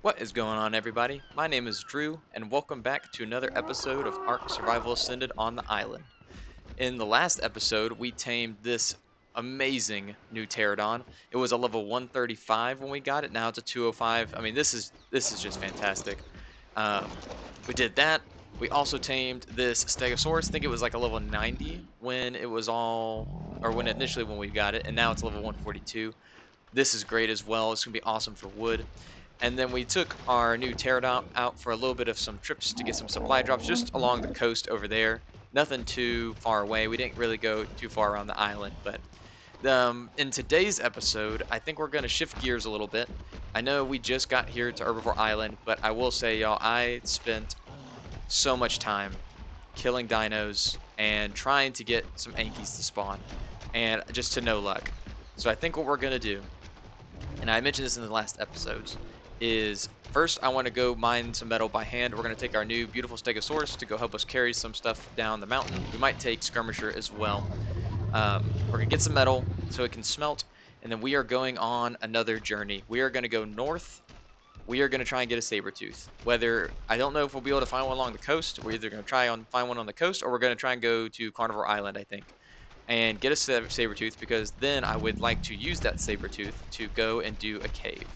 What is going on, everybody? My name is Drew, and welcome back to another episode of ARK Survival Ascended on the island. In the last episode, we tamed this amazing new pterodon. It was a level 135 when we got it. Now it's a 205. I mean, this is just fantastic. Um, we did that. We also tamed this Stegosaurus. I think it was like a level 90 when it was all, or when initially when we got it, and now it's level 142. This is great as well. It's gonna be awesome for wood. And then we took our new pterodon out for a little bit of some trips to get some supply drops just along the coast over there. Nothing too far away. We didn't really go too far around the island, but in today's episode, I think we're going to shift gears a little bit. I know we just got here to Herbivore Island, but I will say, y'all, I spent so much time killing dinos and trying to get some Ankies to spawn, and just to no luck. So I think what we're going to do, and I mentioned this in the last episodes, is first I want to go mine some metal by hand. We're going to take our new beautiful Stegosaurus to go help us carry some stuff down the mountain. We might take Skirmisher as well. We're going to get some metal so it can smelt, and then we are going on another journey. We are going to go north. We are going to try and get a Sabertooth. Whether, I don't know if we'll be able to find one along the coast. We're either going to try and find one on the coast, or we're going to try and go to Carnivore Island, I think, and get a Sabertooth, because then I would like to use that Sabertooth to go and do a cave.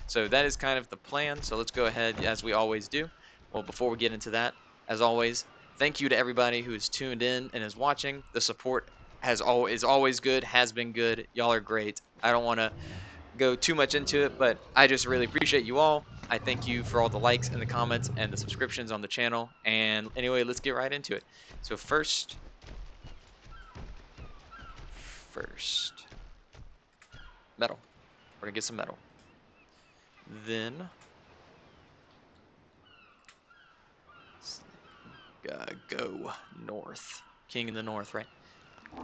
So that is kind of the plan. So let's go ahead as we always do. Well, before we get into that, as always, thank you to everybody who is tuned in and is watching. The support is always good, has been good. Y'all are great. I don't want to go too much into it, but I just really appreciate you all. I thank you for all the likes and the comments and the subscriptions on the channel. And anyway, let's get right into it. So first, metal. We're gonna get some metal. Then go north. King in the north, right?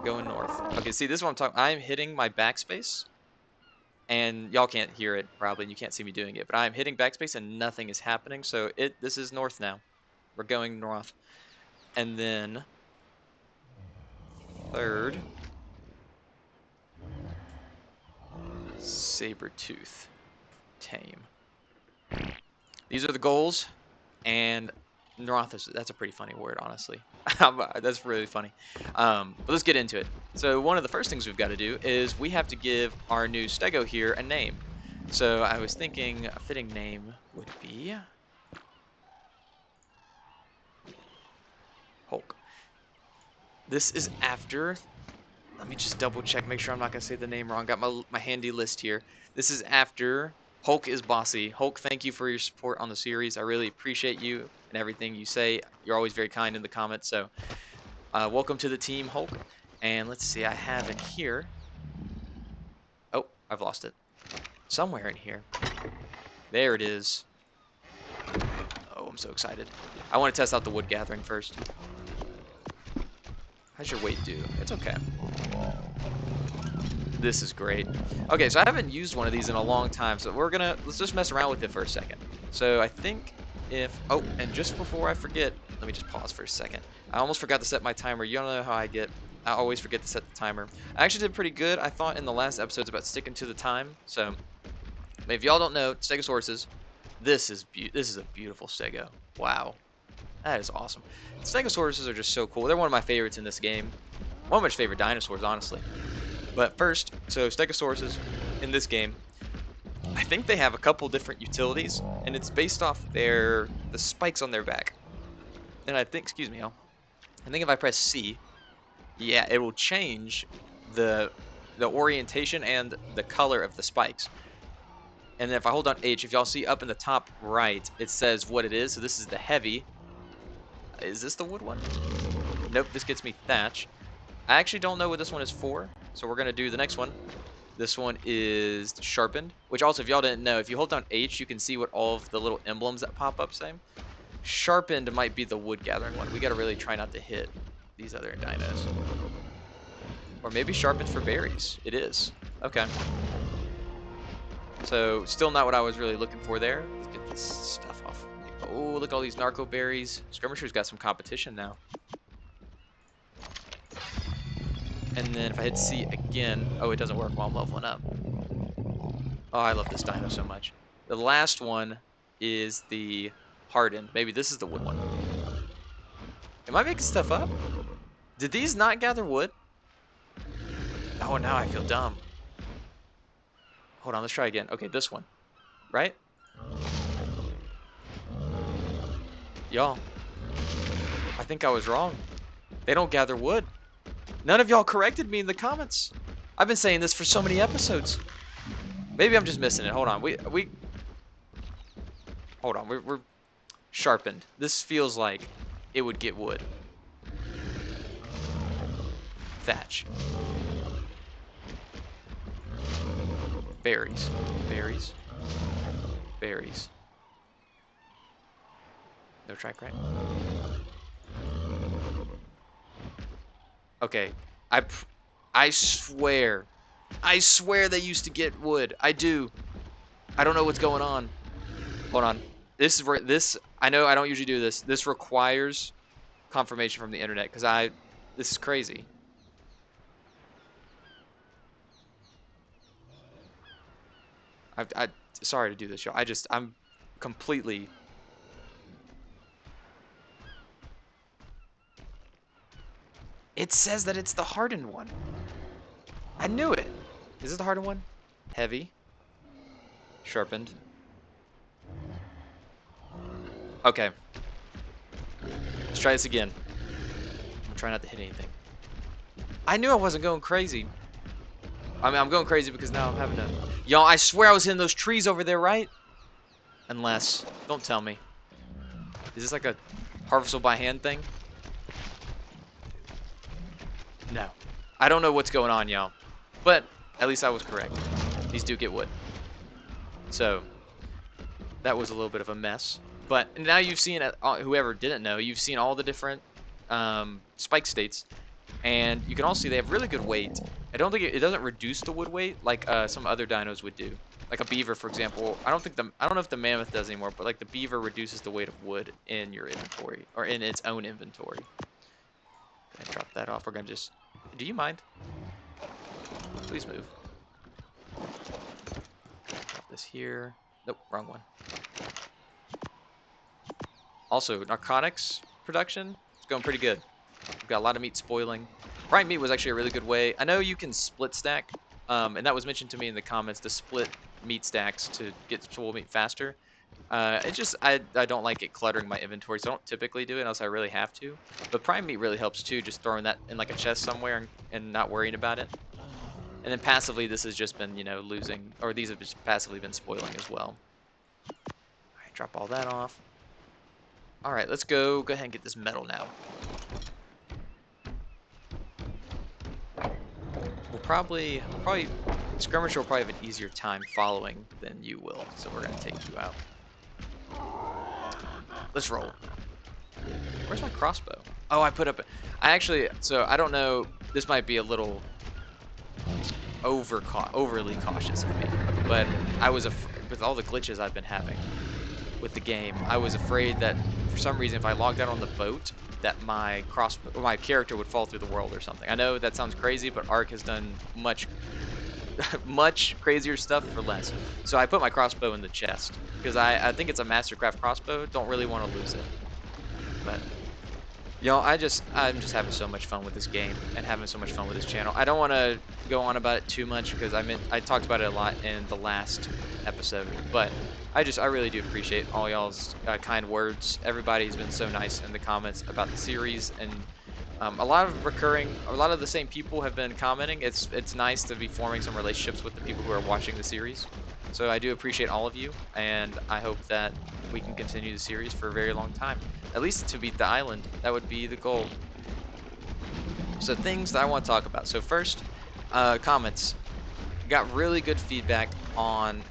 Going north. Okay, see, this is what I'm talking. I'm hitting my backspace, and y'all can't hear it probably, and you can't see me doing it, but I'm hitting backspace and nothing is happening. So this is north now. We're going north, and then third, Sabertooth, tame. These are the goals, and North that's a pretty funny word, honestly. That's really funny. But let's get into it. So one of the first things we've got to do is we have to give our new Stego here a name. So I was thinking a fitting name would be Hulk. This is after, let me just double check, make sure I'm not going to say the name wrong. Got my handy list here. This is after Hulk is Bossy. Hulk, thank you for your support on the series. I really appreciate you and everything you say. You're always very kind in the comments. So welcome to the team, Hulk. And let's see, I have in here. Oh, I've lost it. Somewhere in here. There it is. Oh, I'm so excited. I want to test out the wood gathering first. How's your weight do? It's okay. This is great. Okay, so I haven't used one of these in a long time, so let's just mess around with it for a second. So I think oh, and just before I forget, let me just pause for a second. I almost forgot to set my timer. You don't know how I get. I always forget to set the timer. I actually did pretty good, I thought, in the last episodes about sticking to the time. So if y'all don't know, Stegosauruses, this is a beautiful Stego. Wow. That is awesome. Stegosauruses are just so cool. They're one of my favorites in this game. One of my favorite dinosaurs, honestly. But first, so Stegosauruses in this game, I think they have a couple different utilities, and it's based off the spikes on their back. And I think, excuse me, I think if I press C, yeah, it will change the orientation and the color of the spikes. And then if I hold on H, if y'all see up in the top right, it says what it is. So this is the heavy. Is this the wood one? Nope, this gets me thatch. I actually don't know what this one is for, so we're going to do the next one. This one is sharpened, which also, if y'all didn't know, if you hold down H, you can see what all of the little emblems that pop up say. Sharpened might be the wood gathering one. We got to really try not to hit these other dinos. Or maybe sharpened for berries. It is. Okay. So, still not what I was really looking for there. Let's get this stuff off. Oh, look at all these narco berries. Skirmisher's got some competition now. And then if I hit C again, oh, it doesn't work while I'm leveling up. Oh, I love this dino so much. The last one, is the hardened. Maybe this is the wood one. Am I making stuff up? Did these not gather wood? Oh, now I feel dumb. Hold on, let's try again. Okay, this one. Right? Y'all, I think I was wrong. They don't gather wood. None of y'all corrected me in the comments. I've been saying this for so many episodes. Maybe I'm just missing it. Hold on. Hold on. We're sharpened. This feels like it would get wood. Thatch. Berries. Berries. Berries. No track, right? Okay. I swear. I swear they used to get wood. I do. I don't know what's going on. Hold on. I know I don't usually do this. This requires confirmation from the internet because this is crazy. Sorry to do this, y'all. I'm completely. It says that it's the hardened one. I knew it. Is it the hardened one? Heavy. Sharpened. Okay. Let's try this again. I'm trying not to hit anything. I knew I wasn't going crazy. I mean, I'm going crazy because now I'm having to... Y'all, I swear I was hitting those trees over there, right? Unless... Don't tell me. Is this like a harvestable by hand thing? No. I don't know what's going on, y'all. But at least I was correct. These do get wood. So, that was a little bit of a mess. But now you've seen, whoever didn't know, you've seen all the different spike states. And you can also see they have really good weight. I don't think it doesn't reduce the wood weight like some other dinos would do. Like a beaver, for example. I don't know if the mammoth does anymore, but like the beaver reduces the weight of wood in your inventory or in its own inventory. Gonna drop that off. We're gonna just. Do you mind? Please move. Drop this here. Nope, wrong one. Also, narcotics production is going pretty good. We've got a lot of meat spoiling. Prime meat was actually a really good way. I know you can split stack, and that was mentioned to me in the comments, to split meat stacks to get spoiled meat faster. It's just, I don't like it cluttering my inventory, so I don't typically do it unless I really have to. But prime meat really helps too, just throwing that in like a chest somewhere and not worrying about it. And then passively, this has just been, you know, losing, or these have just passively been spoiling as well. Alright, drop all that off. Alright, let's go ahead and get this metal now. Probably Skirmisher will probably have an easier time following than you will, so we're gonna take you out. Let's roll. Where's my crossbow? Oh, I put up. So I don't know. This might be a little overly cautious of me, but I was with all the glitches I've been having with the game, I was afraid that for some reason if I logged out on the boat, that my character would fall through the world or something. I know that sounds crazy, but ARK has done much crazier stuff for less. So I put my crossbow in the chest because I think it's a Mastercraft crossbow. Don't really want to lose it. But y'all, I'm just having so much fun with this game and having so much fun with this channel. I don't want to go on about it too much because I talked about it a lot in the last episode, but I really do appreciate all y'all's kind words. Everybody's been so nice in the comments about the series, and a lot of the same people have been commenting. It's nice to be forming some relationships with the people who are watching the series. So I do appreciate all of you, and I hope that we can continue the series for a very long time. At least to beat the island. That would be the goal. So things that I want to talk about. So first, comments. Got really good feedback on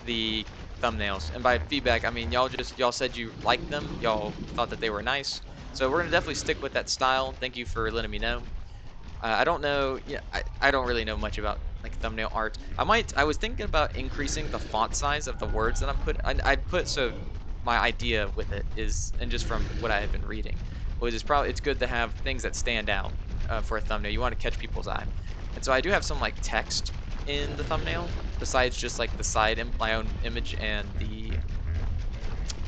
the thumbnails, and by feedback I mean y'all said you liked them, y'all thought that they were nice, so we're gonna definitely stick with that style. Thank you for letting me know. I don't know, yeah, I don't really know much about like thumbnail art. I was thinking about increasing the font size of the words that I'd put, so my idea with it is, and just from what I had been reading, was it's good to have things that stand out for a thumbnail. You want to catch people's eye, and so I do have some like text in the thumbnail besides just like the side my own image and the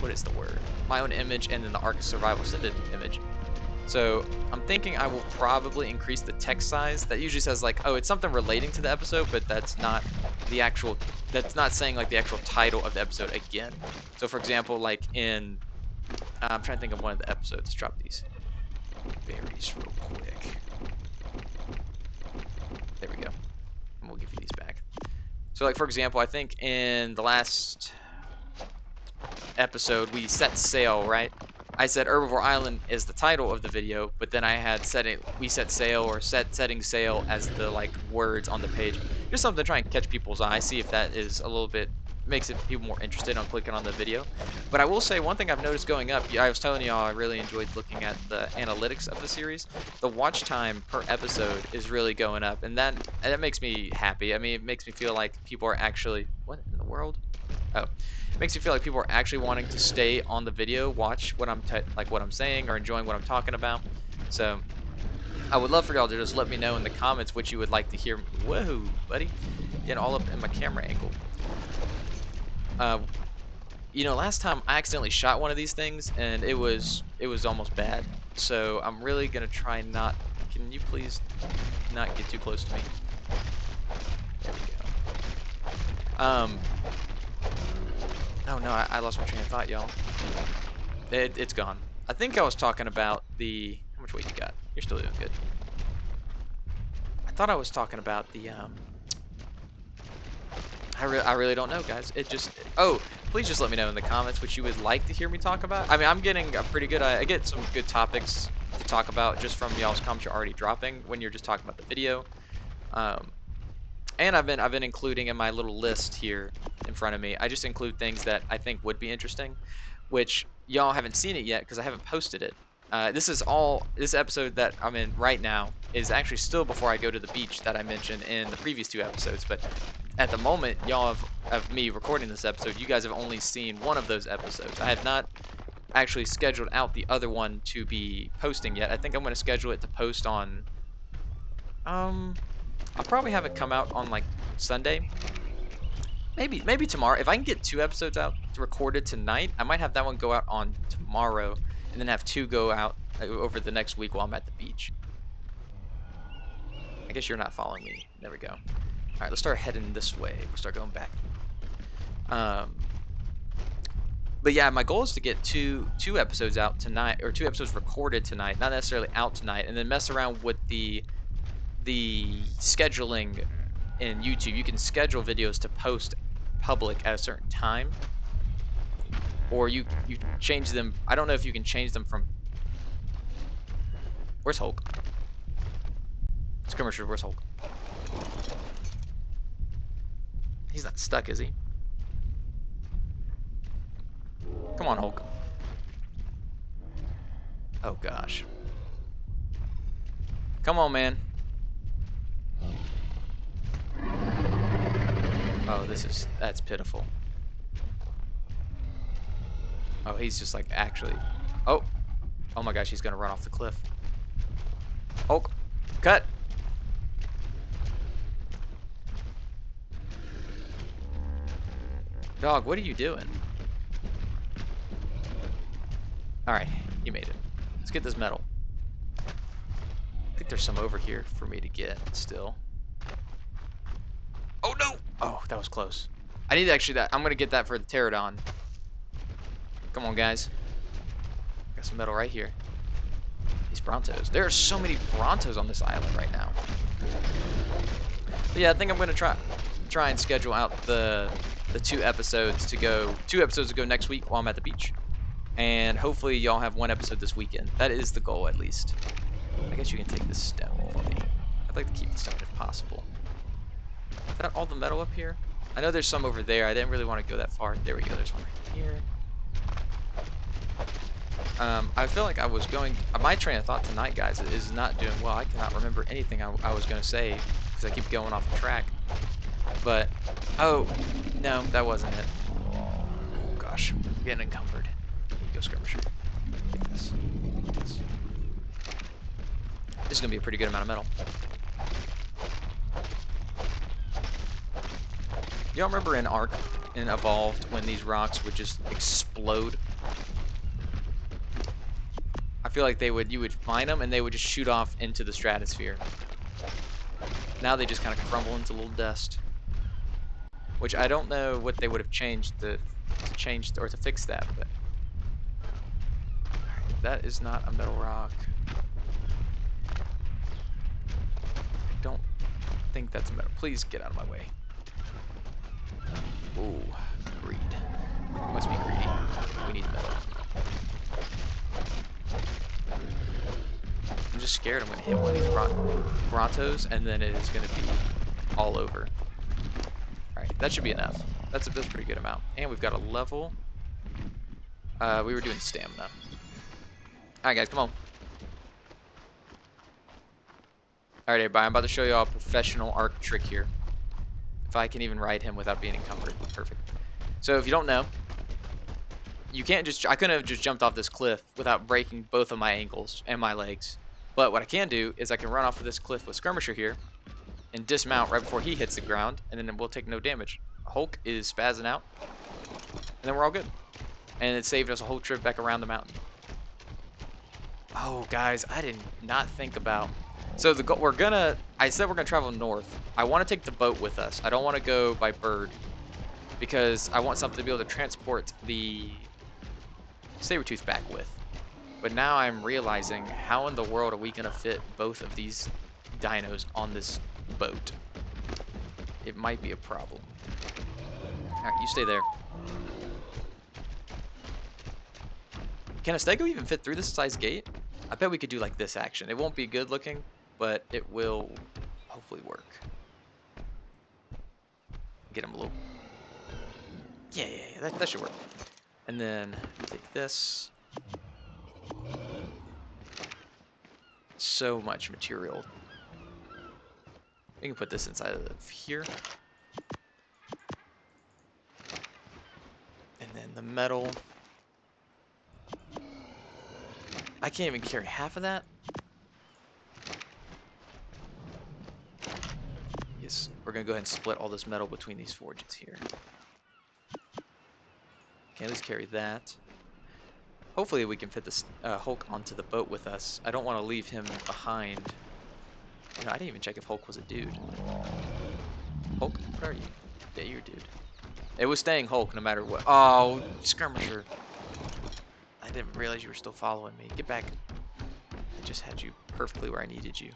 what is the word? My own image, and then the ARK Survival Ascended image. So I'm thinking I will probably increase the text size. That usually says like, oh, it's something relating to the episode, but that's not the actual, that's not saying like the actual title of the episode again. So for example, like in, I'm trying to think of one of the episodes. Let's drop these berries real quick. There we go. And we'll give you these back. So like, for example, I think in the last episode, we set sail, right? I said Herbivore Island is the title of the video, but then I had we set sail or setting sail as the like words on the page. Just something to try and catch people's eye, see if that is a little bit, makes it people more interested on clicking on the video. But I will say one thing I've noticed going up, I was telling y'all I really enjoyed looking at the analytics of the series. The watch time per episode is really going up, and that makes me happy. I mean, it makes me feel like people are actually, what in the world? Oh, it makes me feel like people are actually wanting to stay on the video, watch what I'm like what I'm saying, or enjoying what I'm talking about. So I would love for y'all to just let me know in the comments what you would like to hear. Whoa, buddy, getting all up in my camera angle. You know, last time I accidentally shot one of these things, and it was almost bad. So I'm really gonna try not. Can you please not get too close to me? There we go. Oh no, I lost my train of thought, y'all. It's gone. I think I was talking about the, how much weight you got? You're still doing good. I thought I was talking about the, I really don't know, guys. It just, oh, please just let me know in the comments what you would like to hear me talk about. I mean, I'm getting a pretty good, I get some good topics to talk about just from y'all's comments you're already dropping when you're just talking about the video. And I've been including in my little list here in front of me. I just include things that I think would be interesting, which y'all haven't seen it yet because I haven't posted it. This episode that I'm in right now is actually still before I go to the beach that I mentioned in the previous 2 episodes. But at the moment, y'all of me recording this episode, you guys have only seen one of those episodes. I have not actually scheduled out the other one to be posting yet. I think I'm going to schedule it to post on, I'll probably have it come out on like Sunday. Maybe tomorrow. If I can get 2 episodes out recorded tonight, I might have that one go out on tomorrow, and then have 2 go out over the next week while I'm at the beach. I guess you're not following me. There we go. All right, let's start heading this way. We'll start going back. But yeah, my goal is to get two episodes out tonight, or 2 episodes recorded tonight, not necessarily out tonight, and then mess around with the scheduling in YouTube. You can schedule videos to post public at a certain time, or you change them. I don't know if you can change them from, where's Hulk? Skirmisher, where's Hulk? He's not stuck, is he? Come on, Hulk. Oh gosh. Come on, man. Oh, that's pitiful. Oh, he's just like actually. Oh my gosh, he's gonna run off the cliff. Hulk, cut. Dog, what are you doing? All right, you made it. Let's get this metal. I think there's some over here for me to get still. Oh no! Oh, that was close. I need actually that. I'm gonna get that for the pterodon. Come on, guys. Got some metal right here. These brontos. There are so many brontos on this island right now. But yeah, I think I'm gonna try and schedule out the 2 episodes to go. 2 episodes to go next week while I'm at the beach, and hopefully y'all have 1 episode this weekend. That is the goal, at least. I guess you can take this stone for me. I'd like to keep the stone if possible. Is that all the metal up here? I know there's some over there. I didn't really want to go that far. There we go. There's one right here. I feel like I was going. My train of thought tonight, guys, is not doing well. I cannot remember anything I was going to say because I keep going off the track. But, oh, no, that wasn't it. Oh, gosh. I'm getting encumbered. Go skirmisher. Take this. This is going to be a pretty good amount of metal. Y'all remember in ARK and evolved when these rocks would just explode. I feel like you would find them and they would just shoot off into the stratosphere. Now they just kind of crumble into little dust, which I don't know what they would have changed to change or to fix that, but alright, that is not a metal rock. I don't think that's a metal. Please get out of my way. Ooh, greed. Must be greedy. We need metal. I'm just scared I'm going to hit one of these brontos and then it is going to be all over. Alright, that should be enough. That's a pretty good amount. And we've got a level. We were doing stamina. Alright guys, come on. Alright everybody, I'm about to show you all a professional ARK trick here. If I can even ride him without being encumbered. Perfect. So if you don't know, you can't just, I couldn't have just jumped off this cliff without breaking both of my ankles and my legs. But what I can do is I can run off of this cliff with Skirmisher here and dismount right before he hits the ground, and then we'll take no damage. Hulk is spazzing out, and then we're all good. And it saved us a whole trip back around the mountain. Oh, guys, I did not think about. So I said we're gonna travel north. I want to take the boat with us. I don't want to go by bird because I want something to be able to transport the Sabertooth back with. But now I'm realizing how in the world are we gonna fit both of these dinos on this boat? It might be a problem. Alright, you stay there. Can a stego even fit through this size gate? I bet we could do like this action. It won't be good looking, but it will hopefully work. Get him a little. Yeah, that should work. And then take this. So much material. We can put this inside of here. And then the metal. I can't even carry half of that. Yes, we're gonna go ahead and split all this metal between these forges here. Can at least carry that. Hopefully we can fit this Hulk onto the boat with us. I don't want to leave him behind. You know, I didn't even check if Hulk was a dude. Hulk, where are you? Yeah, you're a dude. It was staying Hulk no matter what. Oh, Skirmisher. I didn't realize you were still following me. Get back. I just had you perfectly where I needed you.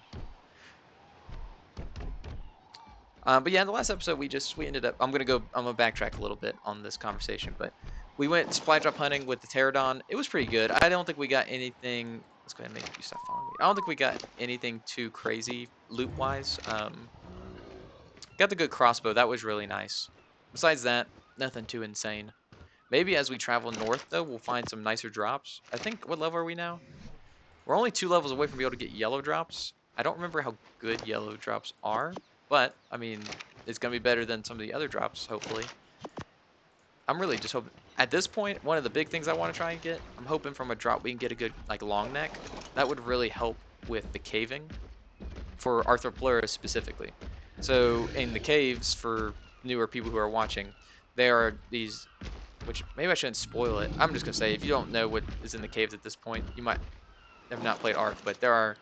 But yeah, in the last episode, we ended up. I'm gonna backtrack a little bit on this conversation, but we went supply drop hunting with the pterodon. It was pretty good. I don't think we got anything. Let's go ahead and make you stop following me. I don't think we got anything too crazy loot wise. Got the good crossbow. That was really nice. Besides that, nothing too insane. Maybe as we travel north, though, we'll find some nicer drops. I think, what level are we now? We're only 2 levels away from being able to get yellow drops. I don't remember how good yellow drops are, but, I mean, it's going to be better than some of the other drops, hopefully. I'm really just hoping, at this point, one of the big things I want to try and get, I'm hoping from a drop we can get a good, like, long neck. That would really help with the caving, for Arthropleuris specifically. So, in the caves, for newer people who are watching, there are these, which maybe I shouldn't spoil it. I'm just going to say, if you don't know what is in the caves at this point, you might have not played ARK, but there are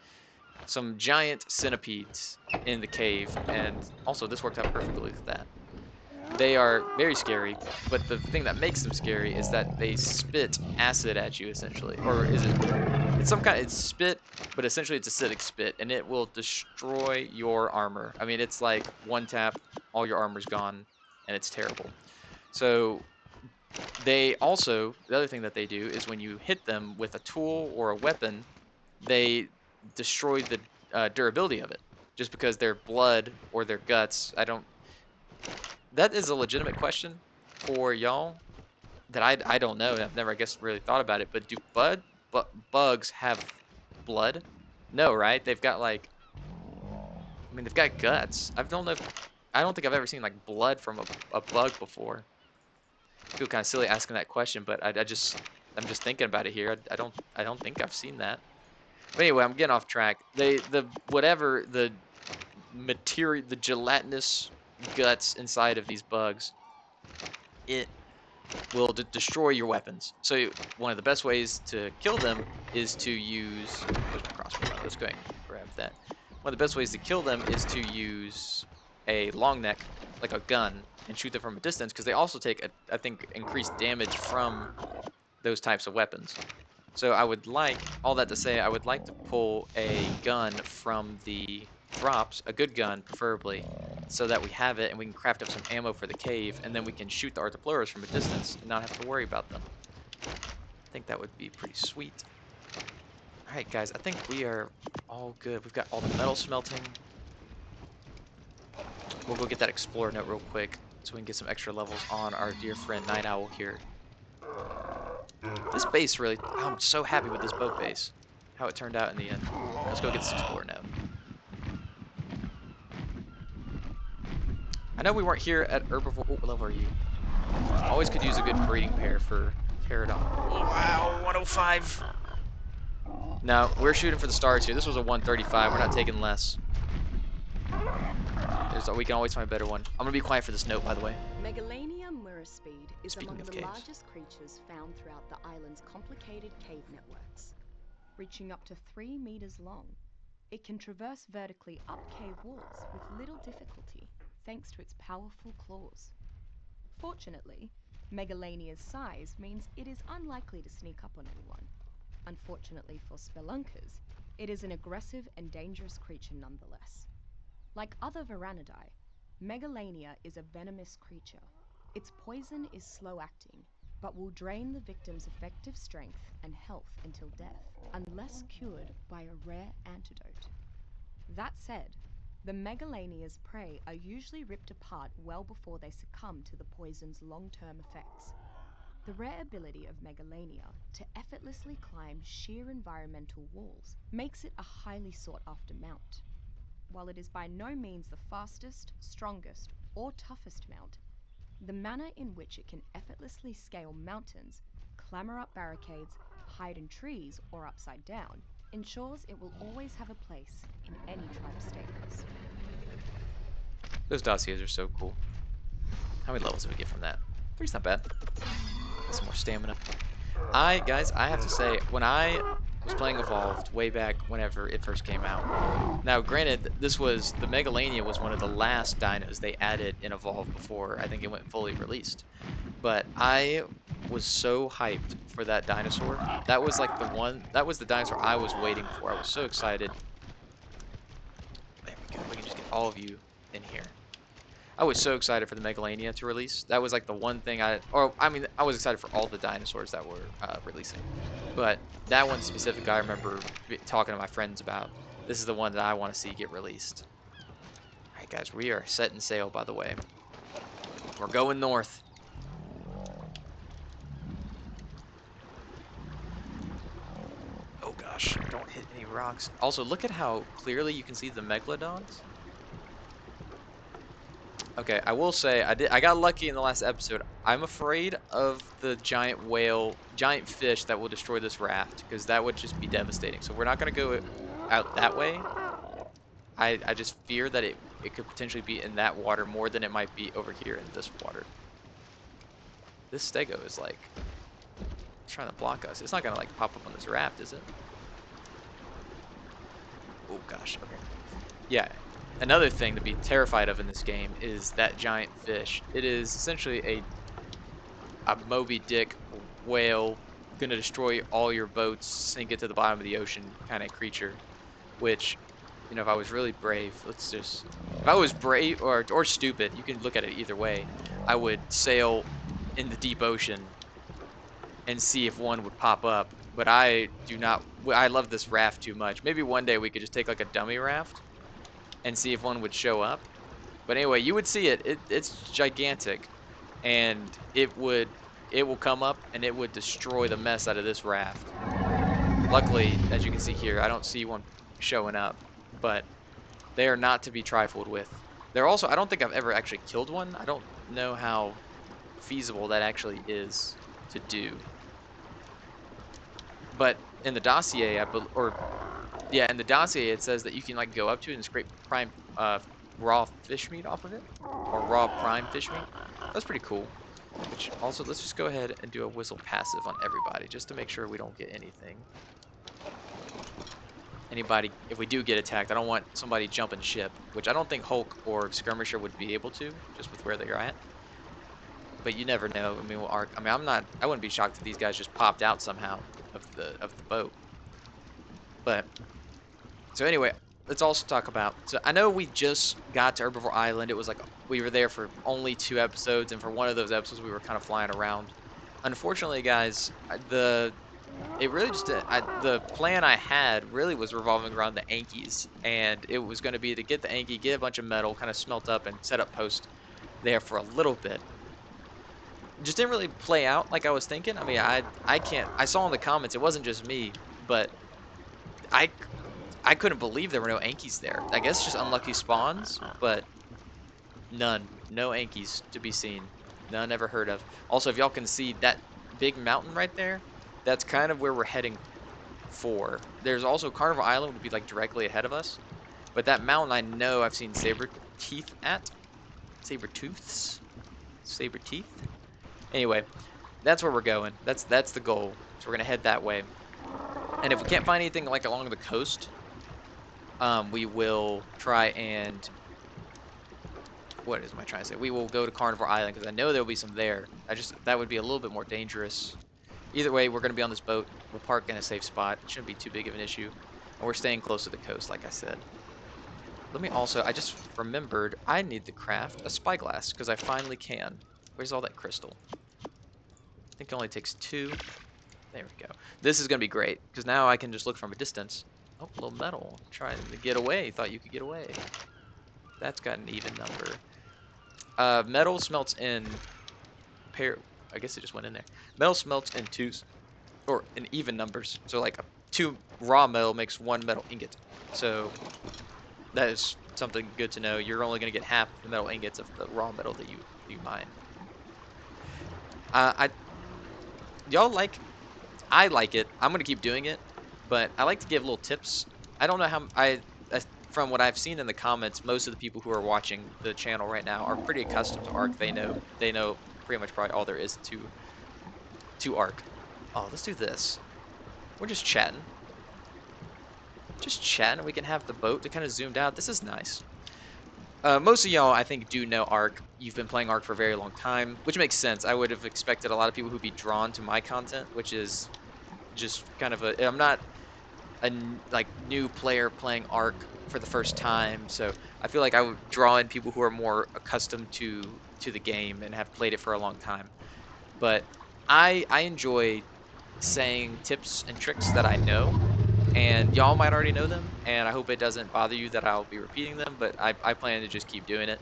some giant centipedes in the cave, and also this worked out perfectly with that. They are very scary, but the thing that makes them scary is that they spit acid at you, essentially. Or is it... It's some kind of... It's spit, but essentially it's acidic spit, and it will destroy your armor. I mean, it's like one tap, all your armor's gone, and it's terrible. So... They also, the other thing that they do is when you hit them with a tool or a weapon, they destroy the durability of it. Just because their blood or their guts, that is a legitimate question for y'all that I don't know. I've never, I guess, really thought about it. But do bugs have blood? No, right? They've got like, I mean, they've got guts. I don't think I've ever seen like blood from a bug before. I feel kind of silly asking that question, but I'm just thinking about it here. I don't think I've seen that. But anyway, I'm getting off track. The material, the gelatinous guts inside of these bugs it will destroy your weapons. So one of the best ways to kill them is to use. Where's my crossbow? Let's go ahead and grab that. One of the best ways to kill them is to use a long neck, like a gun, and shoot them from a distance, because they also take, I think, increased damage from those types of weapons. So I would like, all that to say, I would like to pull a gun from the drops, a good gun preferably, so that we have it and we can craft up some ammo for the cave, and then we can shoot the artiplurus from a distance and not have to worry about them. I think that would be pretty sweet. Alright guys, I think we are all good. We've got all the metal smelting. We'll go get that explorer note real quick so we can get some extra levels on our dear friend Night Owl here. This base really, I'm so happy with this boat base. How it turned out in the end. Let's go get this explorer note. I know we weren't here at Herbivore. What level are you? Always could use a good breeding pair for Pterodon. Wow, 105. No, we're shooting for the stars here. This was a 135. We're not taking less. We can always find a better one. I'm gonna be quiet for this note, by the way. Megalania muraspeed is Speaking among of the caves. largest creatures found throughout the island's complicated cave networks. Reaching up to 3 meters long, it can traverse vertically up cave walls with little difficulty thanks to its powerful claws. Fortunately, Megalania's size means it is unlikely to sneak up on anyone. Unfortunately for spelunkers, it is an aggressive and dangerous creature nonetheless. Like other Varanidae, Megalania is a venomous creature. Its poison is slow-acting, but will drain the victim's effective strength and health until death, unless cured by a rare antidote. That said, the Megalania's prey are usually ripped apart well before they succumb to the poison's long-term effects. The rare ability of Megalania to effortlessly climb sheer environmental walls makes it a highly sought-after mount. While it is by no means the fastest, strongest, or toughest mount, the manner in which it can effortlessly scale mountains, clamber up barricades, hide in trees, or upside down ensures it will always have a place in any tribe's stables. Those dossiers are so cool. How many levels did we get from that? 3's not bad. Get some more stamina. Guys, I have to say, when I was playing Evolved way back whenever it first came out. Now, granted, the Megalania was one of the last dinos they added in Evolved before I think it went fully released. But I was so hyped for that dinosaur. That was like that was the dinosaur I was waiting for. I was so excited. There we go. We can just get all of you in here. I was so excited for the Megalania to release. That was like the one thing I was excited for all the dinosaurs that were releasing. But that one specific, I remember talking to my friends about. This is the one that I want to see get released. All right, guys, we are setting sail, by the way. We're going north. Oh gosh, don't hit any rocks. Also, look at how clearly you can see the megalodons. Okay, I will say I got lucky in the last episode. I'm afraid of the giant fish that will destroy this raft, because that would just be devastating. So we're not gonna go out that way. I just fear that it could potentially be in that water more than it might be over here in this water. This stego is like trying to block us. It's not gonna like pop up on this raft, is it? Oh gosh, okay. Yeah. Another thing to be terrified of in this game is that giant fish. It is essentially a Moby Dick whale, gonna destroy all your boats, sink it to the bottom of the ocean kind of creature. Which, you know, if I was really brave, if I was brave or stupid, you can look at it either way. I would sail in the deep ocean and see if one would pop up. But I do not. I love this raft too much. Maybe one day we could just take like a dummy raft and see if one would show up. But anyway, you would see it. It's gigantic, and it will come up and it would destroy the mess out of this raft. Luckily, as you can see here, I don't see one showing up, but they are not to be trifled with. They're also, I don't think I've ever actually killed one. I don't know how feasible that actually is to do. But in the dossier, in the dossier, it says that you can like go up to it and scrape prime raw fish meat off of it, or raw prime fish meat. That's pretty cool. Which also, let's just go ahead and do a whistle passive on everybody, just to make sure we don't get anything. Anybody, if we do get attacked, I don't want somebody jumping ship, which I don't think Hulk or Skirmisher would be able to, just with where they're at. But you never know. I mean, I wouldn't be shocked if these guys just popped out somehow of the boat. But so anyway, let's also talk about. So I know we just got to Herbivore Island. It was like we were there for only 2 episodes, and for one of those episodes, we were kind of flying around. Unfortunately, guys, it really just the plan I had really was revolving around the Ankies, and it was going to be to get the Anki, get a bunch of metal, kind of smelt up, and set up post there for a little bit. Just didn't really play out like I was thinking. I mean, I can't. I saw in the comments it wasn't just me, but I I couldn't believe there were no Ankies there. I guess just unlucky spawns, but none, no Ankies to be seen. None ever heard of. Also, if y'all can see that big mountain right there, that's kind of where we're heading for. There's also Carnivore Island would be like directly ahead of us, but that mountain I know I've seen Sabertooth at. Sabertooths? Saberteeth? Anyway, that's where we're going. That's the goal. So we're gonna head that way. And if we can't find anything like along the coast, we will try and what am I trying to say? We will go to Carnivore Island because I know there'll be some there. That would be a little bit more dangerous. Either way, we're gonna be on this boat. We'll park in a safe spot. It shouldn't be too big of an issue. And we're staying close to the coast, like I said. Let me also, I just remembered I need to craft a spyglass because I finally can. Where's all that crystal? I think it only takes 2. There we go. This is going to be great because now I can just look from a distance. Oh, a little metal. Trying to get away. Thought you could get away. That's got an even number. Metal smelts in pair. I guess it just went in there. Metal smelts in twos or in even numbers. So like 2 raw metal makes 1 metal ingot. So that is something good to know. You're only going to get half the metal ingots of the raw metal that you mine. Y'all like I like it. I'm gonna keep doing it, but I like to give little tips. I don't know how from what I've seen in the comments, most of the people who are watching the channel right now are pretty accustomed to ARK. They know pretty much probably all there is to ARK. Oh, let's do this. We're just chatting. Just chatting. We can have the boat to kind of zoomed out. This is nice. Most of y'all, I think, do know ARK. You've been playing ARK for a very long time, which makes sense. I would have expected a lot of people who'd be drawn to my content, which is just kind of I'm not a like new player playing ARK for the first time, so I feel like I would draw in people who are more accustomed to the game and have played it for a long time. But I enjoy saying tips and tricks that I know, and y'all might already know them, and I hope it doesn't bother you that I'll be repeating them, but I plan to just keep doing it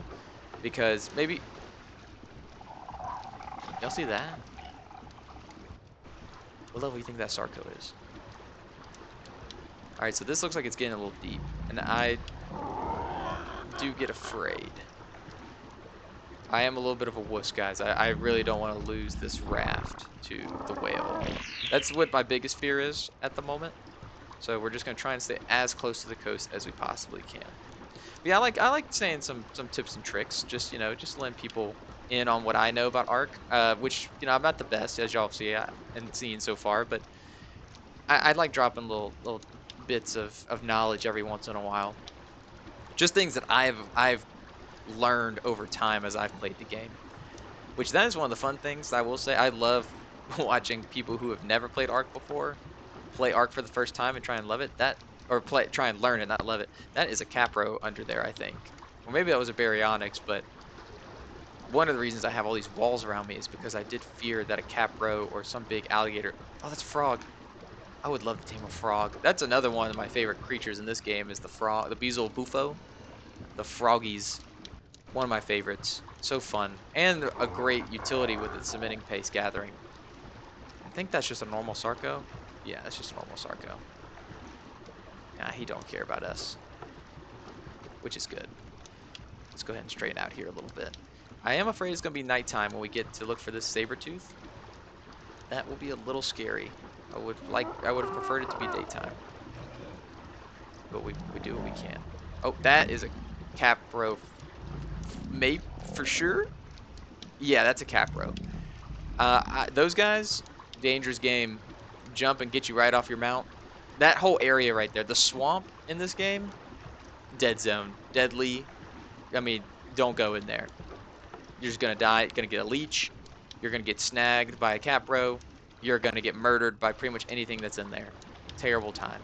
because maybe y'all see that? What level do you think that Sarco is? Alright, so this looks like it's getting a little deep, and I do get afraid. I am a little bit of a wuss, guys. I really don't want to lose this raft to the whale. That's what my biggest fear is at the moment. So we're just going to try and stay as close to the coast as we possibly can. But yeah, I like saying some tips and tricks, just, you know, just letting people in on what I know about ARK, which, you know, I'm not the best, as y'all see and seen so far, but I like dropping little bits of knowledge every once in a while. Just things that I've learned over time as I've played the game. Which that is one of the fun things I will say. I love watching people who have never played ARK before play ARK for the first time and try and love it. Try and learn it, not love it. That is a Capro under there, I think. Or maybe that was a Baryonyx, but one of the reasons I have all these walls around me is because I did fear that a Capro or some big alligator. Oh, that's a frog. I would love to tame a frog. That's another one of my favorite creatures in this game is the frog, the Beezle Bufo. The froggies. One of my favorites. So fun. And a great utility with its cementing paste gathering. I think that's just a normal Sarco. Yeah, that's just a normal Sarco. Nah, he don't care about us. Which is good. Let's go ahead and straighten out here a little bit. I am afraid it's going to be nighttime when we get to look for this Sabertooth. That will be a little scary. I would have preferred it to be daytime. But we do what we can. Oh, that is a Capro. Mate for sure? Yeah, that's a Capro. Those guys, dangerous game. Jump and get you right off your mount. That whole area right there, the swamp in this game, dead zone, deadly. I mean, don't go in there. You're just gonna die. You're gonna get a leech. You're gonna get snagged by a capro. You're gonna get murdered by pretty much anything that's in there. Terrible time.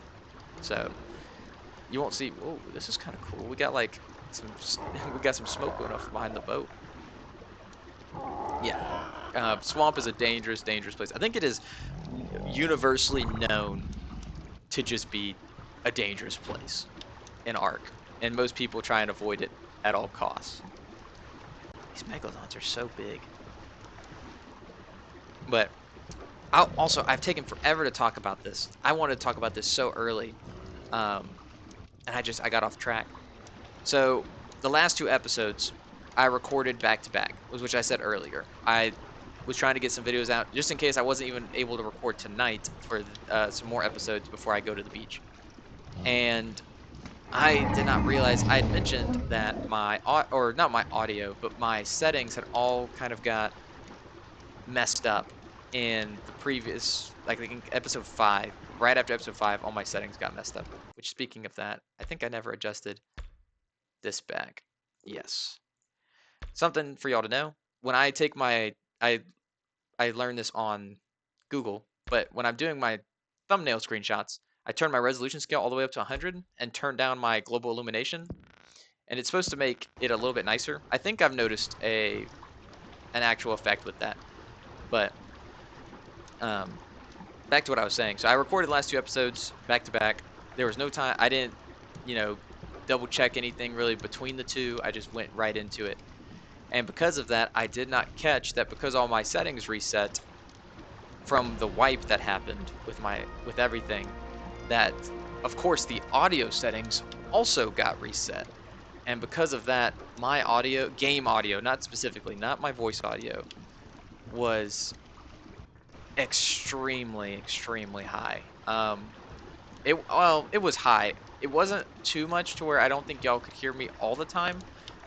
So you won't see. Oh, this is kind of cool. We got like some. We got some smoke going off behind the boat. Yeah. Swamp is a dangerous, dangerous place. I think it is universally known to just be a dangerous place in ARK, and most people try and avoid it at all costs. These megalodons are so big. But I've taken forever to talk about this. I wanted to talk about this so early, and I got off track. So the last two episodes I recorded back to back, which I said earlier. I was trying to get some videos out just in case I wasn't even able to record tonight for some more episodes before I go to the beach. And I did not realize I had mentioned that or not my audio, but my settings had all kind of got messed up in the previous, like in episode 5. Right after episode 5, all my settings got messed up. Which, speaking of that, I think I never adjusted this back. Yes. Something for y'all to know. When I take I learned this on Google, but when I'm doing my thumbnail screenshots, I turn my resolution scale all the way up to 100 and turn down my global illumination, and it's supposed to make it a little bit nicer. I think I've noticed an actual effect with that. But back to what I was saying. So I recorded the last two episodes back to back. There was no time. I didn't, double check anything really between the two. I just went right into it. And because of that, I did not catch that because all my settings reset from the wipe that happened with everything, that of course the audio settings also got reset. And because of that, my audio, game audio, not my voice audio, was extremely, extremely high. It was high. It wasn't too much to where I don't think y'all could hear me all the time,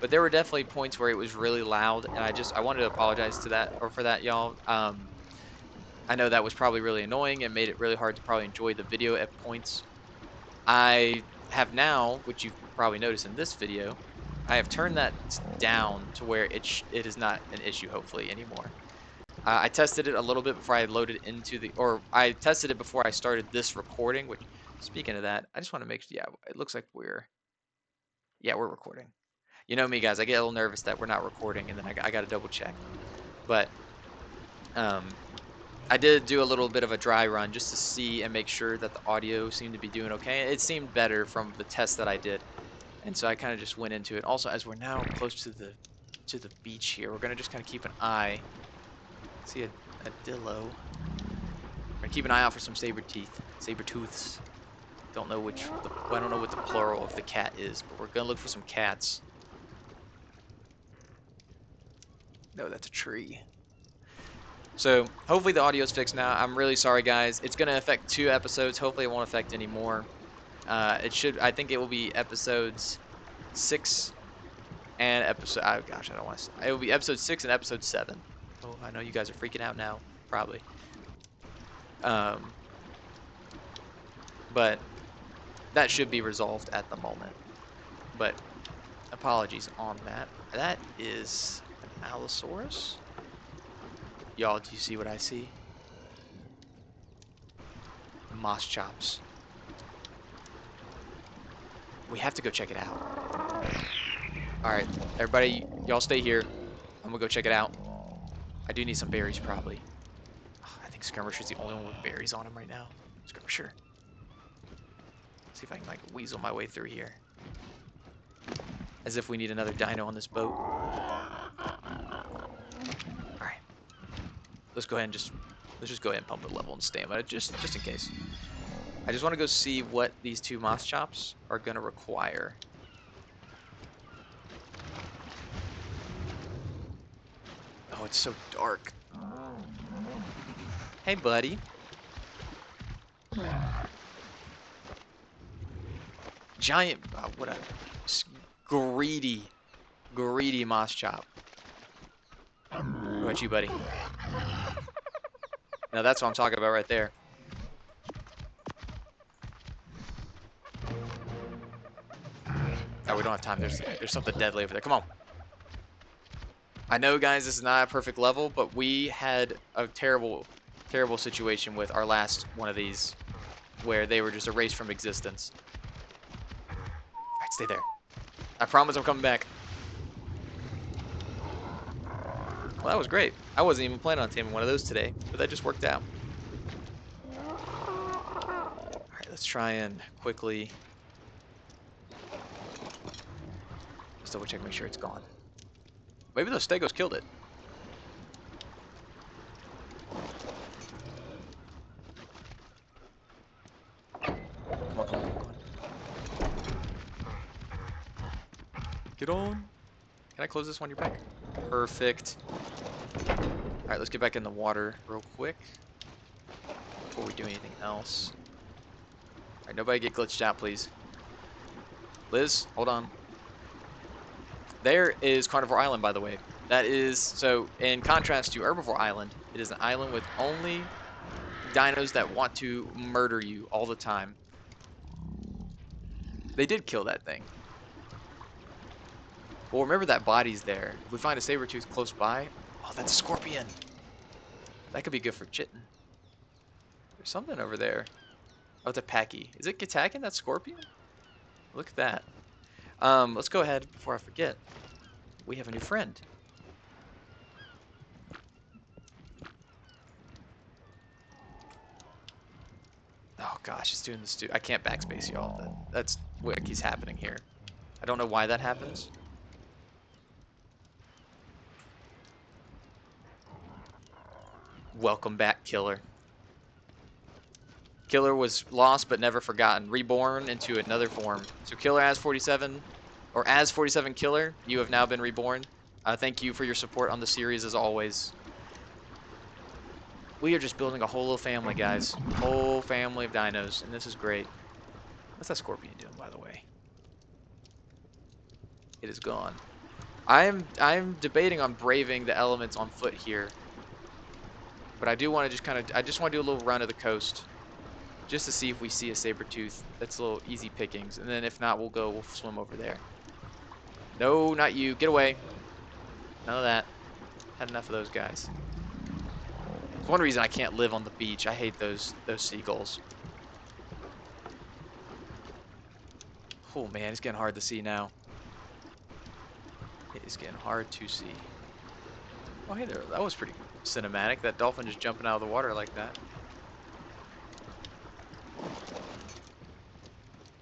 but there were definitely points where it was really loud, and I wanted to apologize to that or for that, y'all. I know that was probably really annoying and made it really hard to probably enjoy the video at points. I have now, which you've probably noticed in this video, I have turned that down to where it is not an issue, hopefully, anymore. I tested it a little bit before I loaded or I tested it before I started this recording, which, speaking of that, I just want to yeah, it looks like we're recording. You know me, guys, I get a little nervous that we're not recording, and then I got to double check. But, I did do a little bit of a dry run just to see and make sure that the audio seemed to be doing okay. It seemed better from the test that I did. And so I kind of just went into it. Also, as we're now close to the beach here, we're gonna just kind of keep an eye. See a dillo. We're gonna keep an eye out for some sabertooths. I don't know what the plural of the cat is, but we're gonna look for some cats. No, that's a tree. So hopefully the audio is fixed now. I'm really sorry, guys. It's gonna affect 2 episodes. Hopefully it won't affect any more. I think it will be episodes 6 and episode. Oh gosh, I don't want to. It will be episode 6 and episode 7. Oh, I know you guys are freaking out now, probably. But that should be resolved at the moment. But apologies on that. That is an Allosaurus. Y'all, do you see what I see? Moss chops. We have to go check it out. Alright, everybody, y'all stay here. I'm gonna go check it out. I do need some berries, probably. Oh, I think Skirmisher's the only one with berries on him right now. Skirmisher. Let's see if I can, like, weasel my way through here. As if we need another dino on this boat. Alright. Let's go ahead and let's just go ahead and pump the level and stamina, just in case. I just want to go see what these 2 moss chops are gonna require. Oh, it's so dark. Hey, buddy. Giant, what a greedy moss chop. What about you, buddy? Now that's what I'm talking about right there. Oh, we don't have time. There's something deadly over there. Come on. I know, guys, this is not a perfect level, but we had a terrible, terrible situation with our last one of these where they were just erased from existence. All right, stay there. I promise I'm coming back. Well, that was great. I wasn't even planning on taming one of those today, but that just worked out. All right, let's try and quickly just double check, make sure it's gone. Maybe those stegos killed it. Come on, come on, come on. Get on. Can I close this when you're back? Perfect. All right, let's get back in the water real quick before we do anything else. All right, nobody get glitched out, please. Liz, hold on. There is Carnivore Island, by the way. That is, so in contrast to Herbivore Island, it is an island with only dinos that want to murder you all the time. They did kill that thing. Well, remember that body's there. If we find a sabertooth close by, oh, that's a scorpion. That could be good for chitting. There's something over there. Oh, it's a packy. Is it attacking that scorpion? Look at that. Let's go ahead before I forget. We have a new friend. Oh gosh, it's doing this too. I can't backspace y'all. That's what keeps happening here. I don't know why that happens. Welcome back, Killer. Killer was lost but never forgotten, reborn into another form. So Killer as 47, or as 47 Killer, you have now been reborn. Thank you for your support on the series as always. We are just building a whole little family, guys. Whole family of dinos, and this is great. What's that scorpion doing, by the way? It is gone. I'm debating on braving the elements on foot here. But I do want to just I just want to do a little run of the coast. Just to see if we see a sabertooth. That's a little easy pickings. And then if not, we'll swim over there. No, not you. Get away. None of that. Had enough of those guys. It's one reason I can't live on the beach. I hate those seagulls. Oh man, it's getting hard to see now. It is getting hard to see. Oh hey there, that was pretty cinematic. That dolphin just jumping out of the water like that.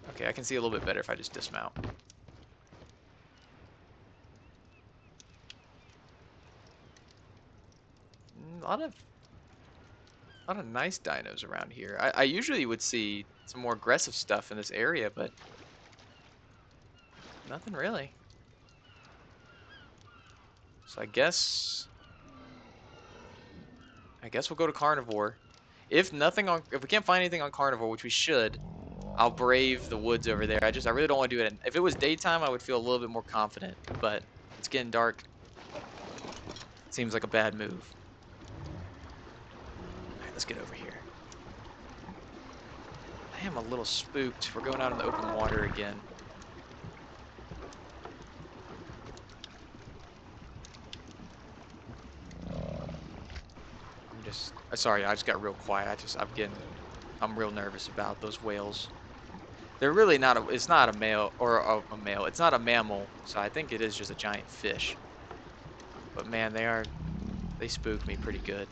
Okay, I can see a little bit better if I just dismount. A lot of nice dinos around here. I usually would see some more aggressive stuff in this area, but nothing really. So I guess we'll go to Carnivore. If we can't find anything on Carnivore, which we should, I'll brave the woods over there. I really don't want to do it. If it was daytime, I would feel a little bit more confident, but it's getting dark. Seems like a bad move. All right, let's get over here. I am a little spooked. We're going out in the open water again. Sorry, I just got real quiet. I'm real nervous about those whales. They're really not it's not a male or a male. It's not a mammal, so I think it is just a giant fish. But man, they spook me pretty good.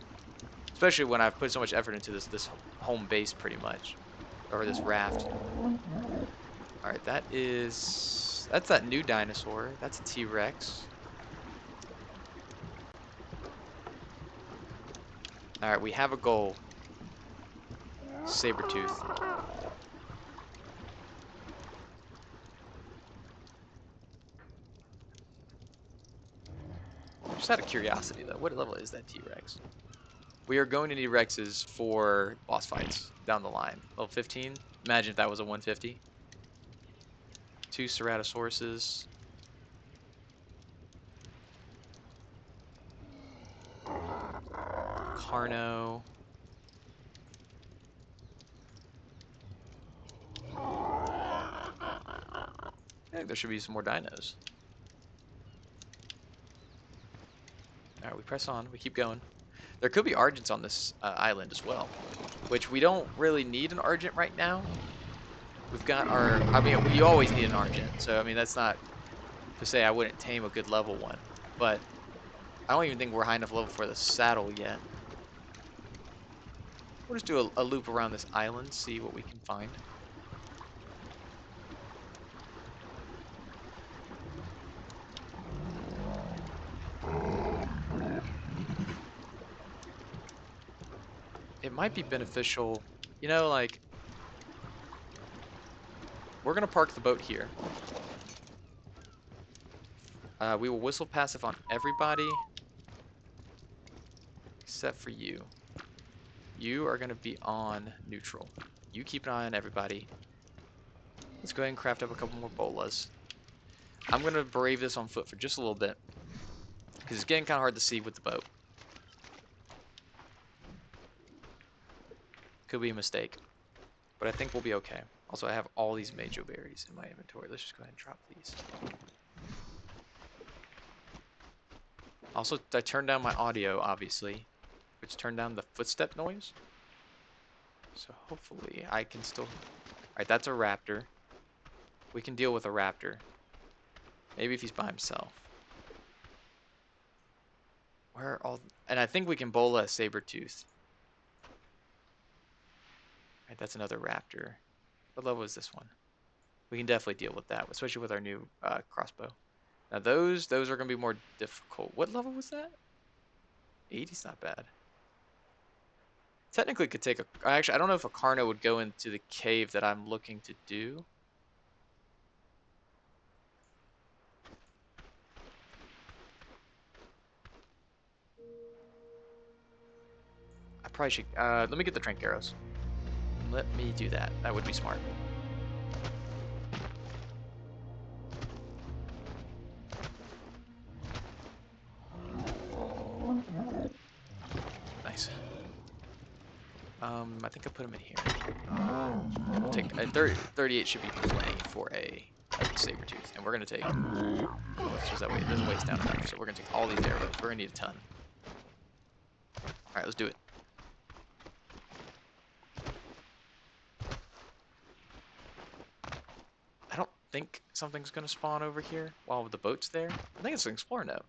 Especially when I've put so much effort into this home base pretty much. Or this raft. Alright, that's that new dinosaur. That's a T-Rex. Alright, we have a goal. Sabertooth. Just out of curiosity though, what level is that T-Rex? We are going to need Rexes for boss fights down the line. Level 15? Imagine if that was a 150. 2 Ceratosauruses. Carno. think there should be some more dinos. Alright, we press on. We keep going. There could be Argents on this island as well, which we don't really need an Argent right now. We've got our... I mean, we always need an Argent, so, I mean, that's not to say I wouldn't tame a good level one, but I don't even think we're high enough level for the saddle yet. We'll just do a loop around this island, see what we can find. It might be beneficial, you know, like, we're going to park the boat here. We will whistle passive on everybody except for you. You are going to be on neutral. You keep an eye on everybody. Let's go ahead and craft up a couple more bolas. I'm going to brave this on foot for just a little bit because it's getting kind of hard to see with the boat. Could be a mistake, but I think we'll be okay. Also, I have all these Majo berries in my inventory. Let's just go ahead and drop these. Also, I turned down my audio, obviously, which turned down the footstep noise. So hopefully I can still... Alright, that's a raptor. We can deal with a raptor. Maybe if he's by himself. Where are all... And I think we can bola a sabertooth. Alright, that's another raptor. What level is this one? We can definitely deal with that, especially with our new crossbow. Now those are going to be more difficult. What level was that? 80's not bad. Technically could take a... Actually, I don't know if a Carno would go into the cave that I'm looking to do. I probably should... let me get the trank arrows. Let me do that. That would be smart. Nice. I think I put them in here. We'll take 38 should be plenty for a sabertooth, and we're gonna take. It's just that way it doesn't waste down enough. So we're gonna take all these arrows. We're gonna need a ton. All right, let's do it. I don't think something's gonna spawn over here while the boat's there. I think it's an explorer node.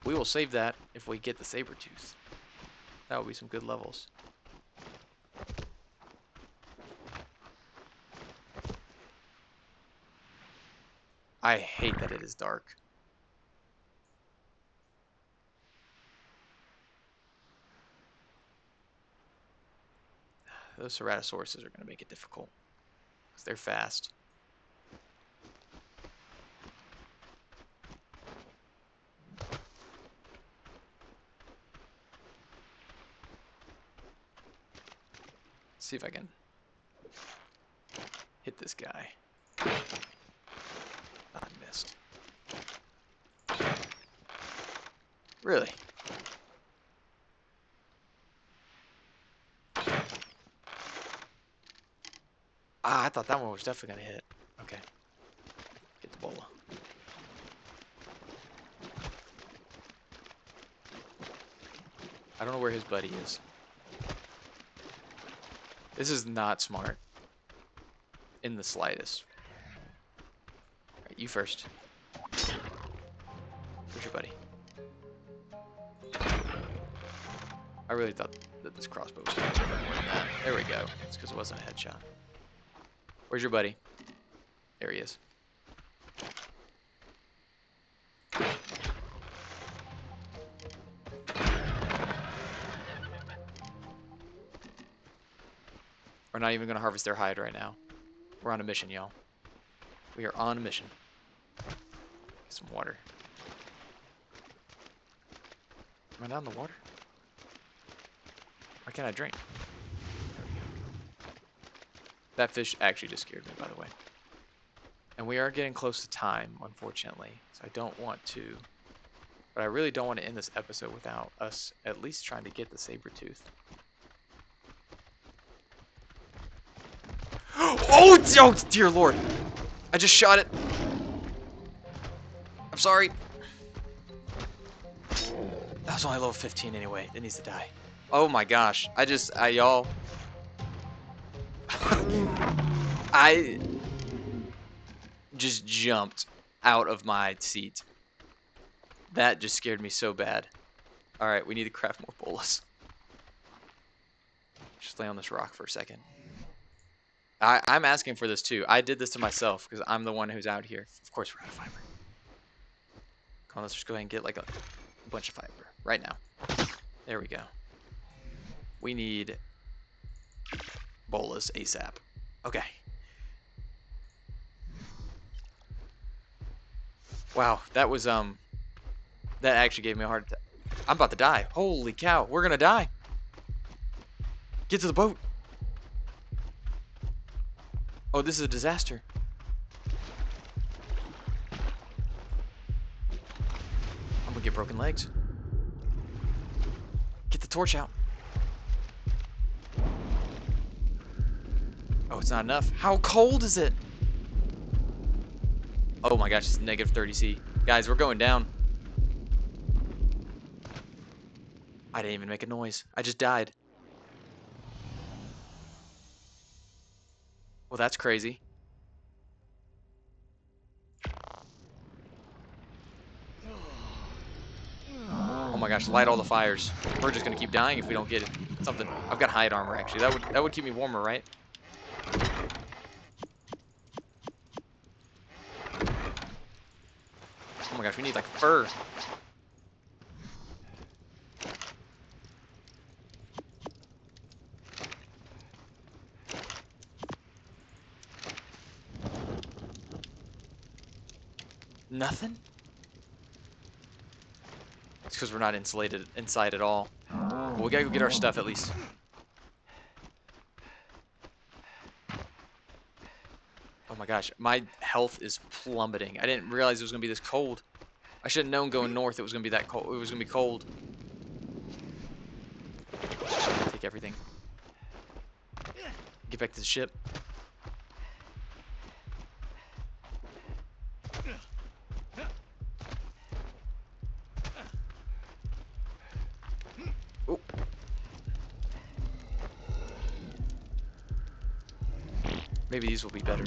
We will save that if we get the sabertooth. That would be some good levels. I hate that it is dark. Those ceratosauruses are going to make it difficult because they're fast. Let's see if I can hit this guy. I missed. Really? Ah, I thought that one was definitely gonna hit. Okay. Get the bola. I don't know where his buddy is. This is not smart. In the slightest. Alright, you first. Where's your buddy? I really thought that this crossbow was going to be more than that. There we go. It's because it wasn't a headshot. Where's your buddy? There he is. We're not even going to harvest their hide right now. We're on a mission, y'all. We are on a mission. Get some water. Am I not in the water? Why can't I drink? There we go. That fish actually just scared me, by the way. And we are getting close to time, unfortunately. So I don't want to... But I really don't want to end this episode without us at least trying to get the sabertooth. Oh, dear Lord! I just shot it. sorry. That was only level 15 anyway. It needs to die. Oh my gosh. Y'all. I just jumped out of my seat. That just scared me so bad. Alright, we need to craft more bolas. Just lay on this rock for a second. I'm asking for this too. I did this to myself because I'm the one who's out here. Of course we're out of fiber. Come on, let's just go ahead and get like a bunch of fiber right now. There we go. We need bolas ASAP. Okay. Wow, that was that actually gave me a heart attack. I'm about to die. Holy cow, we're gonna die. Get to the boat. Oh, this is a disaster. I'm gonna get broken legs. Get the torch out. Oh, it's not enough. How cold is it? Oh my gosh, it's negative 30°C. Guys, we're going down. I didn't even make a noise. I just died. Well, that's crazy. Oh my gosh, light all the fires. We're just gonna keep dying if we don't get it. Something. I've got hide armor actually. That would keep me warmer, right? Oh my gosh, we need like fur. Nothing? It's because we're not insulated inside at all. Well, we gotta go get our stuff at least. Oh my gosh, my health is plummeting. I didn't realize it was gonna be this cold. I should have known going north it was gonna be that cold. It was gonna be cold. Take everything. Get back to the ship. Oh. Maybe these will be better.